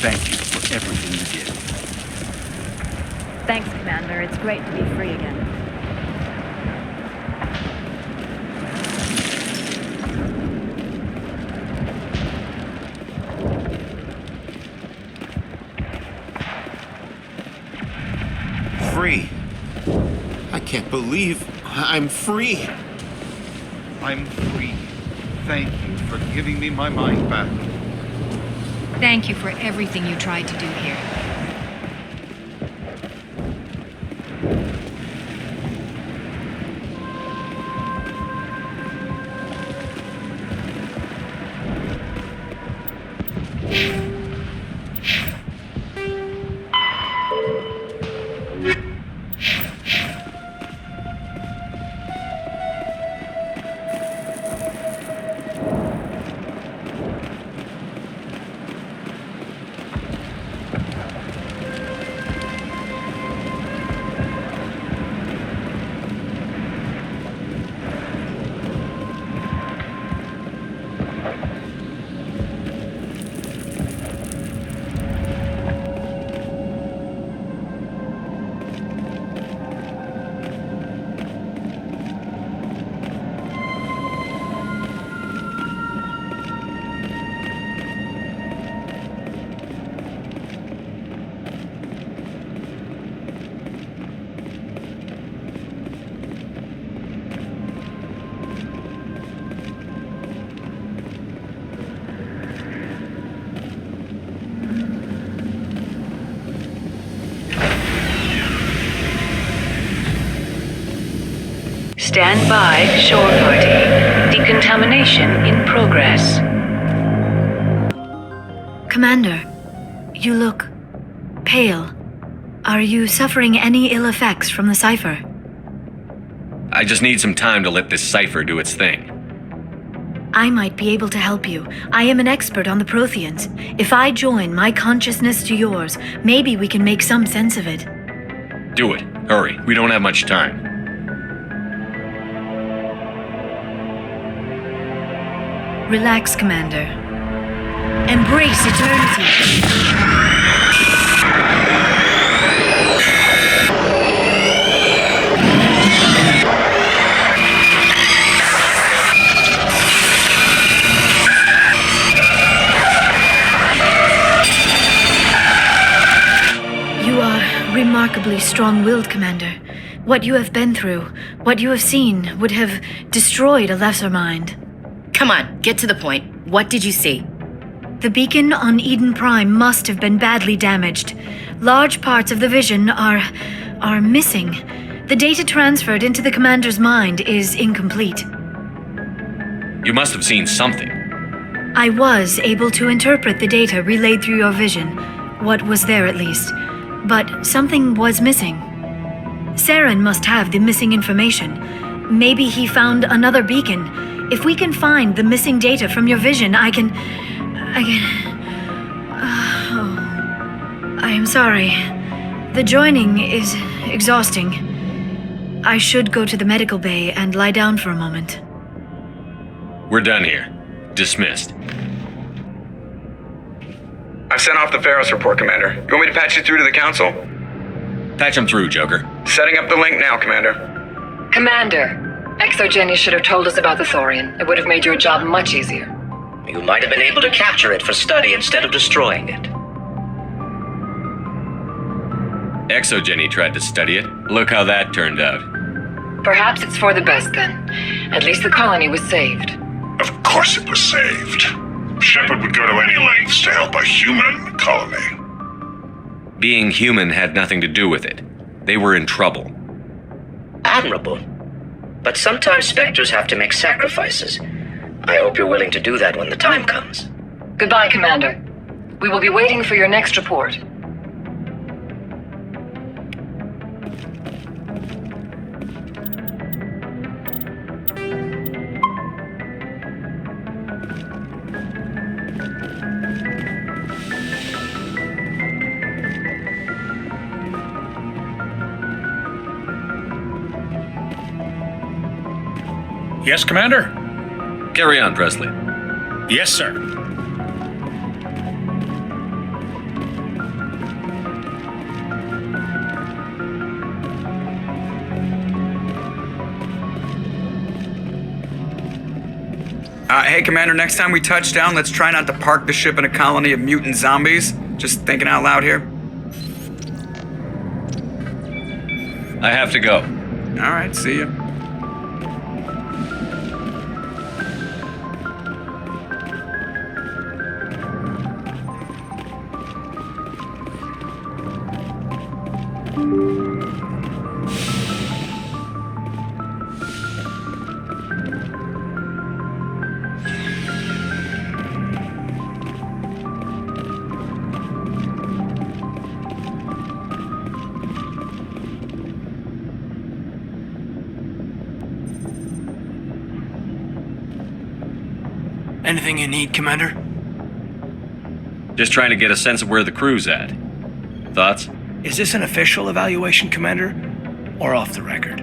Thank you for everything you did. Thanks, Commander. It's great to be free again. Free. I can't believe I'm free. I'm free. Thank you for giving me my mind back. Thank you for everything you tried to do here. Stand by, shore party. Decontamination in progress. Commander, you look pale. Are you suffering any ill effects from the cipher? I just need some time to let this cipher do its thing. I might be able to help you. I am an expert on the Protheans. If I join my consciousness to yours, maybe we can make some sense of it. Do it. Hurry. We don't have much time. Relax, Commander. Embrace eternity. remarkably strong-willed, Commander. What you have been through, what you have seen, would have destroyed a lesser mind. Come on, get to the point. What did you see? The beacon on Eden Prime must have been badly damaged. Large parts of the vision are missing. The data transferred into the Commander's mind is incomplete. You must have seen something. I was able to interpret the data relayed through your vision. What was there, at least. But something was missing. Saren must have the missing information. Maybe he found another beacon. If we can find the missing data from your vision, I am sorry. The joining is exhausting. I should go to the medical bay and lie down for a moment. We're done here. Dismissed. I've sent off the Ferris report, Commander. You want me to patch you through to the Council? Patch him through, Joker. Setting up the link now, Commander. Commander, ExoGenny should have told us about the Thorian. It would have made your job much easier. You might have been able to capture it for study instead of destroying it. ExoGenny tried to study it. Look how that turned out. Perhaps it's for the best then. At least the colony was saved. Of course it was saved. Shepard would go to any lengths to help a human colony. Being human had nothing to do with it. They were in trouble. Admirable. But sometimes Spectres have to make sacrifices. I hope you're willing to do that when the time comes. Goodbye, Commander. We will be waiting for your next report. Yes, Commander? Carry on, Presley. Yes, sir. Hey, Commander, next time we touch down, let's try not to park the ship in a colony of mutant zombies. Just thinking out loud here. I have to go. All right, see ya. Anything you need, Commander? Just trying to get a sense of where the crew's at. Thoughts? Is this an official evaluation, Commander? Or off the record?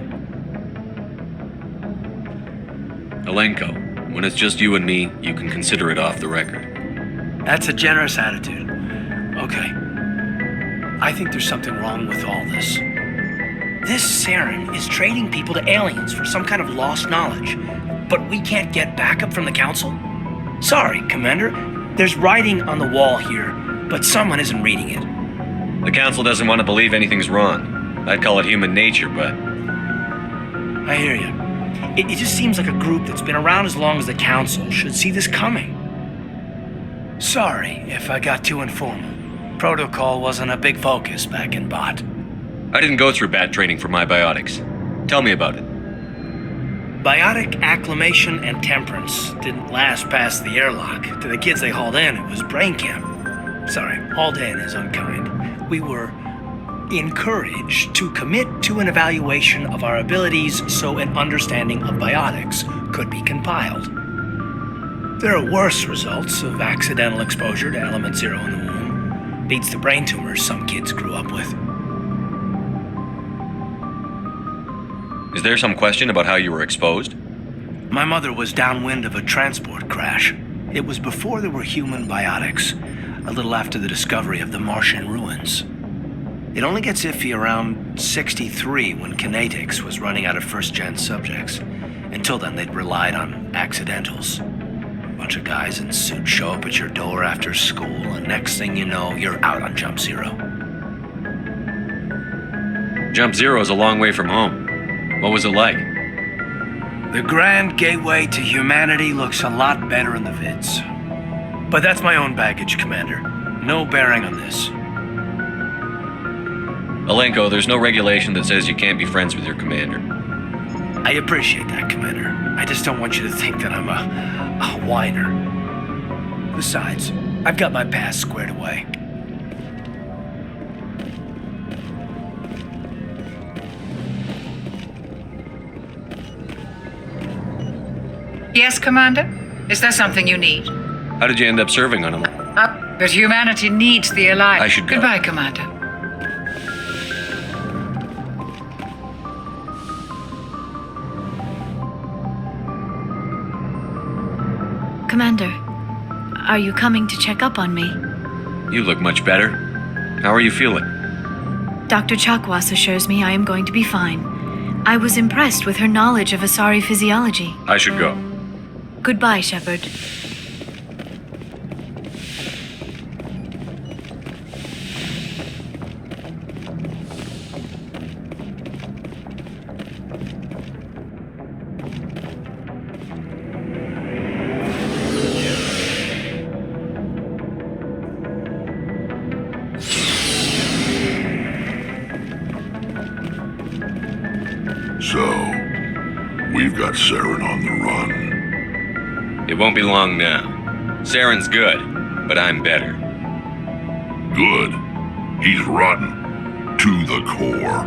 Alenko, when it's just you and me, you can consider it off the record. That's a generous attitude. Okay. I think there's something wrong with all this. This Saren is trading people to aliens for some kind of lost knowledge, but we can't get backup from the Council? Sorry, Commander. There's writing on the wall here, but someone isn't reading it. The Council doesn't want to believe anything's wrong. I'd call it human nature, but... I hear you. It just seems like a group that's been around as long as the Council should see this coming. Sorry if I got too informal. Protocol wasn't a big focus back in Bot. I didn't go through bad training for my biotics. Tell me about it. Biotic acclimation and temperance didn't last past the airlock. To the kids they hauled in, it was brain camp. Sorry, hauled in is unkind. We were encouraged to commit to an evaluation of our abilities so an understanding of biotics could be compiled. There are worse results of accidental exposure to element 0 in the womb. Beats the brain tumors some kids grew up with. Is there some question about how you were exposed? My mother was downwind of a transport crash. It was before there were human biotics, a little after the discovery of the Martian ruins. It only gets iffy around 63 when Kinetics was running out of first-gen subjects. Until then, they'd relied on accidentals. A bunch of guys in suits show up at your door after school, and next thing you know, you're out on Jump Zero. Jump Zero is a long way from home. What was it like? The grand gateway to humanity looks a lot better in the vids. But that's my own baggage, Commander. No bearing on this. Alenko, there's no regulation that says you can't be friends with your commander. I appreciate that, Commander. I just don't want you to think that I'm a whiner. Besides, I've got my past squared away. Yes, Commander? Is there something you need? How did you end up serving on him? But humanity needs the Alliance. I should go. Goodbye, Commander. Commander, are you coming to check up on me? You look much better. How are you feeling? Dr. Chakwas assures me I am going to be fine. I was impressed with her knowledge of Asari physiology. I should go. Goodbye, Shepard. So, we've got Saren on the run. It won't be long now. Saren's good, but I'm better. Good. He's rotten. To the core.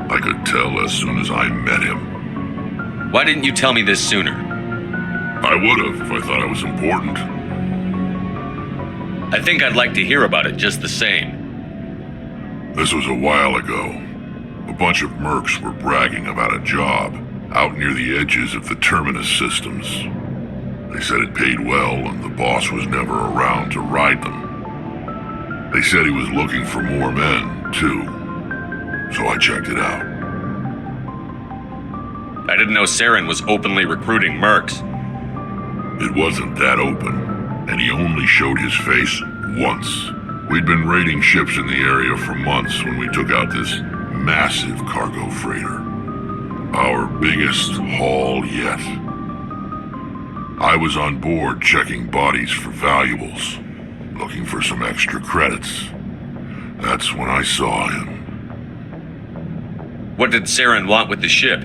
I could tell as soon as I met him. Why didn't you tell me this sooner? I would've if I thought it was important. I think I'd like to hear about it just the same. This was a while ago. A bunch of mercs were bragging about a job out near the edges of the Terminus systems. They said it paid well and the boss was never around to ride them. They said he was looking for more men, too. So I checked it out. I didn't know Saren was openly recruiting mercs. It wasn't that open, and he only showed his face once. We'd been raiding ships in the area for months when we took out this massive cargo freighter. Our biggest haul yet. I was on board checking bodies for valuables, looking for some extra credits. That's when I saw him. What did Saren want with the ship?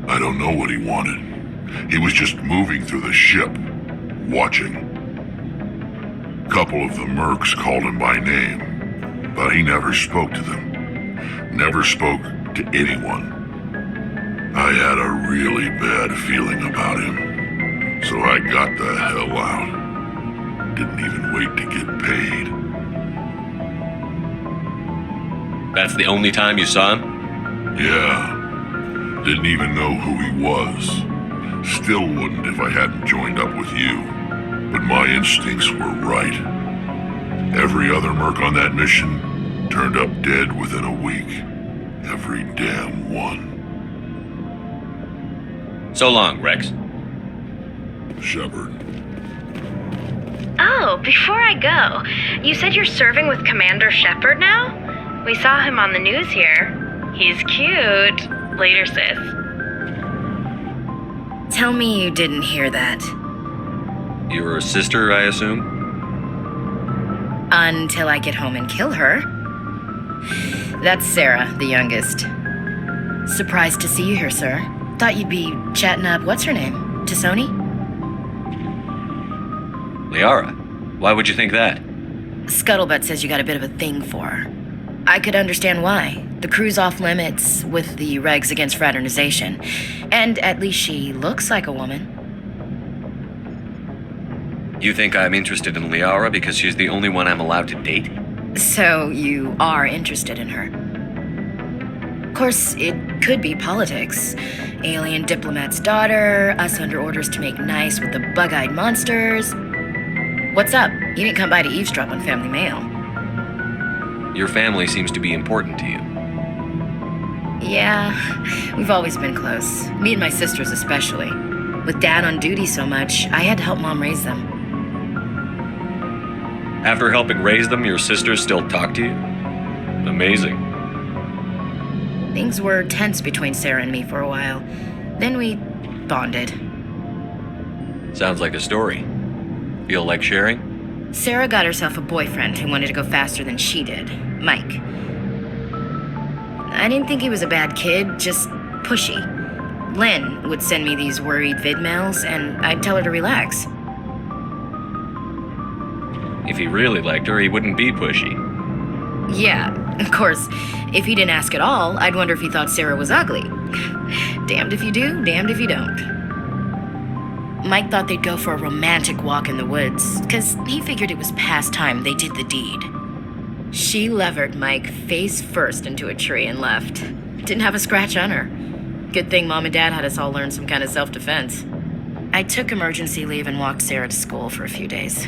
I don't know what he wanted. He was just moving through the ship, watching. A couple of the mercs called him by name, but he never spoke to them. Never spoke to anyone. I had a really bad feeling about him, so I got the hell out. Didn't even wait to get paid. That's the only time you saw him? Yeah. Didn't even know who he was. Still wouldn't if I hadn't joined up with you. But my instincts were right. Every other merc on that mission turned up dead within a week. Every damn one. So long, Rex. Shepard. Oh, before I go, you said you're serving with Commander Shepard now? We saw him on the news here. He's cute. Later, sis. Tell me you didn't hear that. You're a sister, I assume? Until I get home and kill her. That's Sarah, the youngest. Surprised to see you here, sir. Thought you'd be chatting up, what's her name? Tassoni? Liara. Why would you think that? Scuttlebutt says you got a bit of a thing for her. I could understand why. The crew's off limits with the regs against fraternization. And at least she looks like a woman. You think I'm interested in Liara because she's the only one I'm allowed to date? So you are interested in her. Of course, it could be politics. Alien diplomat's daughter, us under orders to make nice with the bug-eyed monsters. What's up? You didn't come by to eavesdrop on family mail. Your family seems to be important to you. Yeah, we've always been close. Me and my sisters especially. With Dad on duty so much, I had to help Mom raise them. After helping raise them, your sisters still talk to you? Amazing. Things were tense between Sarah and me for a while. Then we bonded. Sounds like a story. Feel like sharing? Sarah got herself a boyfriend who wanted to go faster than she did, Mike. I didn't think he was a bad kid, just pushy. Lynn would send me these worried vid mails, and I'd tell her to relax. If he really liked her, he wouldn't be pushy. Yeah, of course, if he didn't ask at all, I'd wonder if he thought Sarah was ugly. Damned if you do, damned if you don't. Mike thought they'd go for a romantic walk in the woods, because he figured it was past time they did the deed. She levered Mike face first into a tree and left. Didn't have a scratch on her. Good thing Mom and Dad had us all learn some kind of self-defense. I took emergency leave and walked Sarah to school for a few days.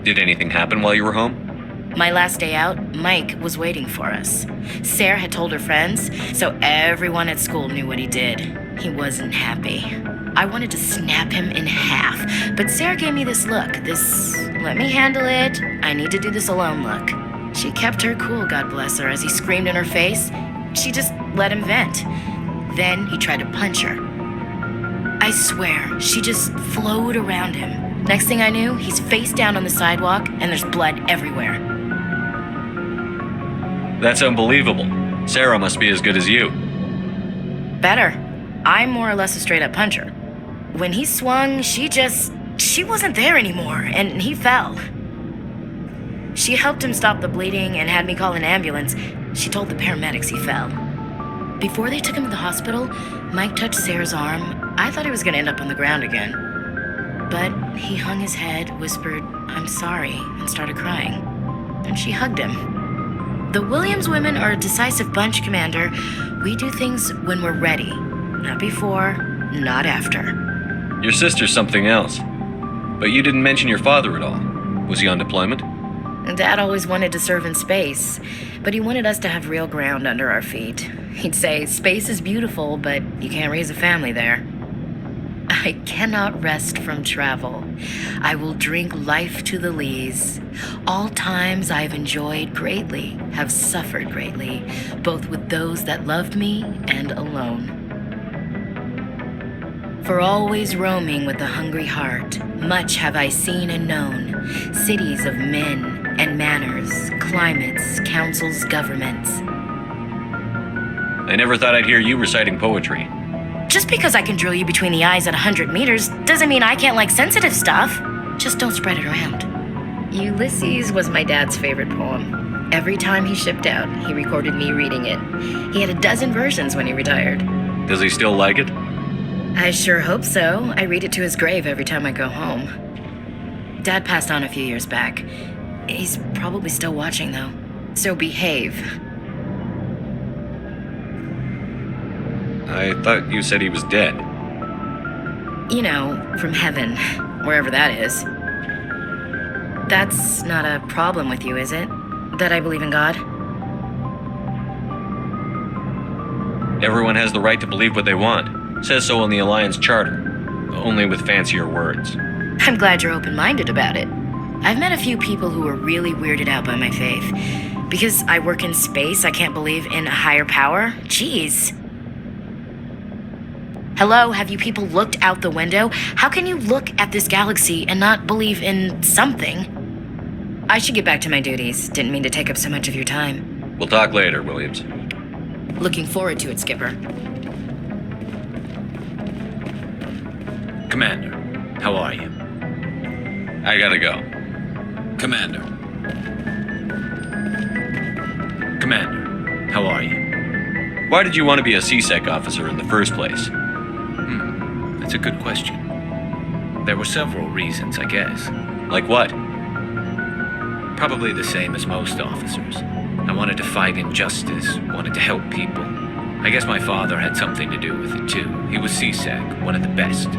Did anything happen while you were home? My last day out, Mike was waiting for us. Sarah had told her friends, so everyone at school knew what he did. He wasn't happy. I wanted to snap him in half, but Sarah gave me this look, this let me handle it, I need to do this alone look. She kept her cool, God bless her, as he screamed in her face. She just let him vent. Then he tried to punch her. I swear, she just flowed around him. Next thing I knew, he's face down on the sidewalk and there's blood everywhere. That's unbelievable. Sarah must be as good as you. Better. I'm more or less a straight-up puncher. When he swung, she wasn't there anymore, and he fell. She helped him stop the bleeding and had me call an ambulance. She told the paramedics he fell. Before they took him to the hospital, Mike touched Sarah's arm. I thought he was going to end up on the ground again. But he hung his head, whispered, "I'm sorry," and started crying. And she hugged him. The Williams women are a decisive bunch, Commander. We do things when we're ready. Not before, not after. Your sister's something else. But you didn't mention your father at all. Was he on deployment? Dad always wanted to serve in space, but he wanted us to have real ground under our feet. He'd say, space is beautiful, but you can't raise a family there. I cannot rest from travel. I will drink life to the lees. All times I have enjoyed greatly, have suffered greatly, both with those that loved me and alone. For always roaming with a hungry heart, much have I seen and known, cities of men and manners, climates, councils, governments. I never thought I'd hear you reciting poetry. Just because I can drill you between the eyes at 100 meters doesn't mean I can't like sensitive stuff. Just don't spread it around. Ulysses was my dad's favorite poem. Every time he shipped out, he recorded me reading it. He had a dozen versions when he retired. Does he still like it? I sure hope so. I read it to his grave every time I go home. Dad passed on a few years back. He's probably still watching, though. So behave. I thought you said he was dead. You know, from heaven, wherever that is. That's not a problem with you, is it? That I believe in God? Everyone has the right to believe what they want. Says so in the Alliance Charter. Only with fancier words. I'm glad you're open-minded about it. I've met a few people who are really weirded out by my faith. Because I work in space, I can't believe in a higher power? Jeez. Hello, have you people looked out the window? How can you look at this galaxy and not believe in something? I should get back to my duties. Didn't mean to take up so much of your time. We'll talk later, Williams. Looking forward to it, Skipper. Commander, how are you? I gotta go. Commander. Commander, how are you? Why did you want to be a CSEC officer in the first place? That's a good question. There were several reasons, I guess. Like what? Probably the same as most officers. I wanted to fight injustice, wanted to help people. I guess my father had something to do with it too. He was CSEC, one of the best.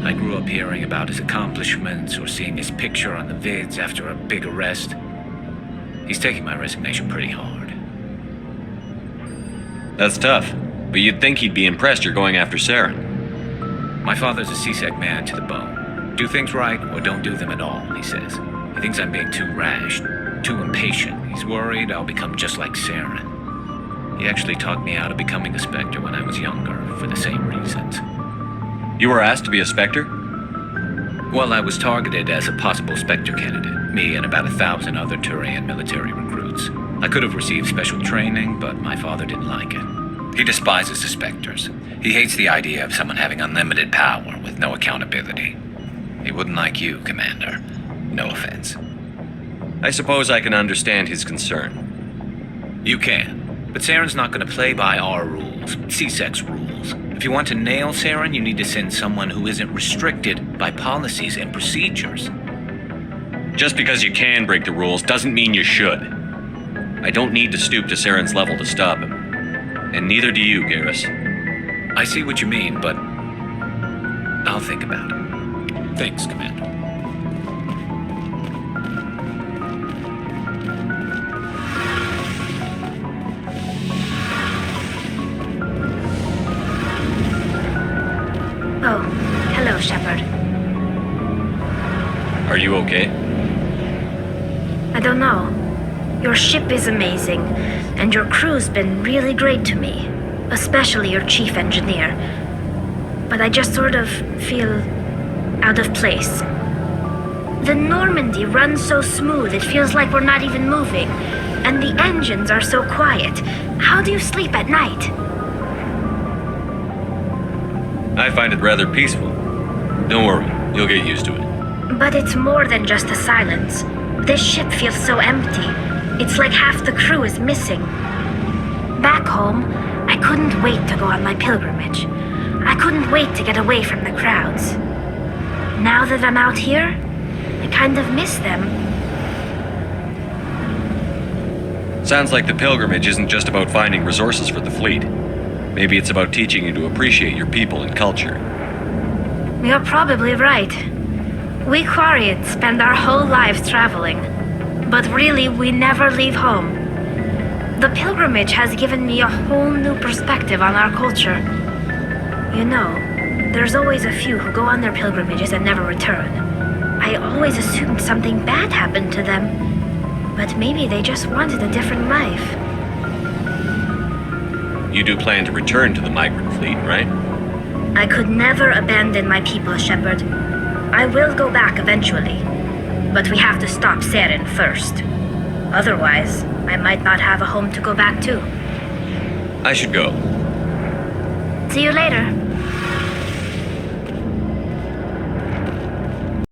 I grew up hearing about his accomplishments or seeing his picture on the vids after a big arrest. He's taking my resignation pretty hard. That's tough, but you'd think he'd be impressed you're going after Saren. My father's a CSEC man to the bone. Do things right or don't do them at all, he says. He thinks I'm being too rash, too impatient. He's worried I'll become just like Saren. He actually talked me out of becoming a Spectre when I was younger, for the same reasons. You were asked to be a Spectre? Well, I was targeted as a possible Spectre candidate, me and about 1,000 other Turian military recruits. I could have received special training, but my father didn't like it. He despises the Spectres. He hates the idea of someone having unlimited power with no accountability. He wouldn't like you, Commander. No offense. I suppose I can understand his concern. You can. But Saren's not going to play by our rules, C-Sex rules. If you want to nail Saren, you need to send someone who isn't restricted by policies and procedures. Just because you can break the rules doesn't mean you should. I don't need to stoop to Saren's level to stop him. And neither do you, Garrus. I see what you mean, but I'll think about it. Thanks, Commander. Oh, hello, Shepard. Are you okay? I don't know. Your ship is amazing, and your crew's been really great to me, especially your chief engineer. But I just sort of feel out of place. The Normandy runs so smooth it feels like we're not even moving, and the engines are so quiet. How do you sleep at night? I find it rather peaceful. Don't worry, you'll get used to it. But it's more than just the silence. This ship feels so empty. It's like half the crew is missing. Back home, I couldn't wait to go on my pilgrimage. I couldn't wait to get away from the crowds. Now that I'm out here, I kind of miss them. Sounds like the pilgrimage isn't just about finding resources for the fleet. Maybe it's about teaching you to appreciate your people and culture. You're probably right. We Quarians spend our whole lives traveling, but really we never leave home. The pilgrimage has given me a whole new perspective on our culture. You know, there's always a few who go on their pilgrimages and never return. I always assumed something bad happened to them, but maybe they just wanted a different life. You do plan to return to the migrant fleet, right? I could never abandon my people, Shepard. I will go back eventually, but we have to stop Saren first. Otherwise, I might not have a home to go back to. I should go. See you later.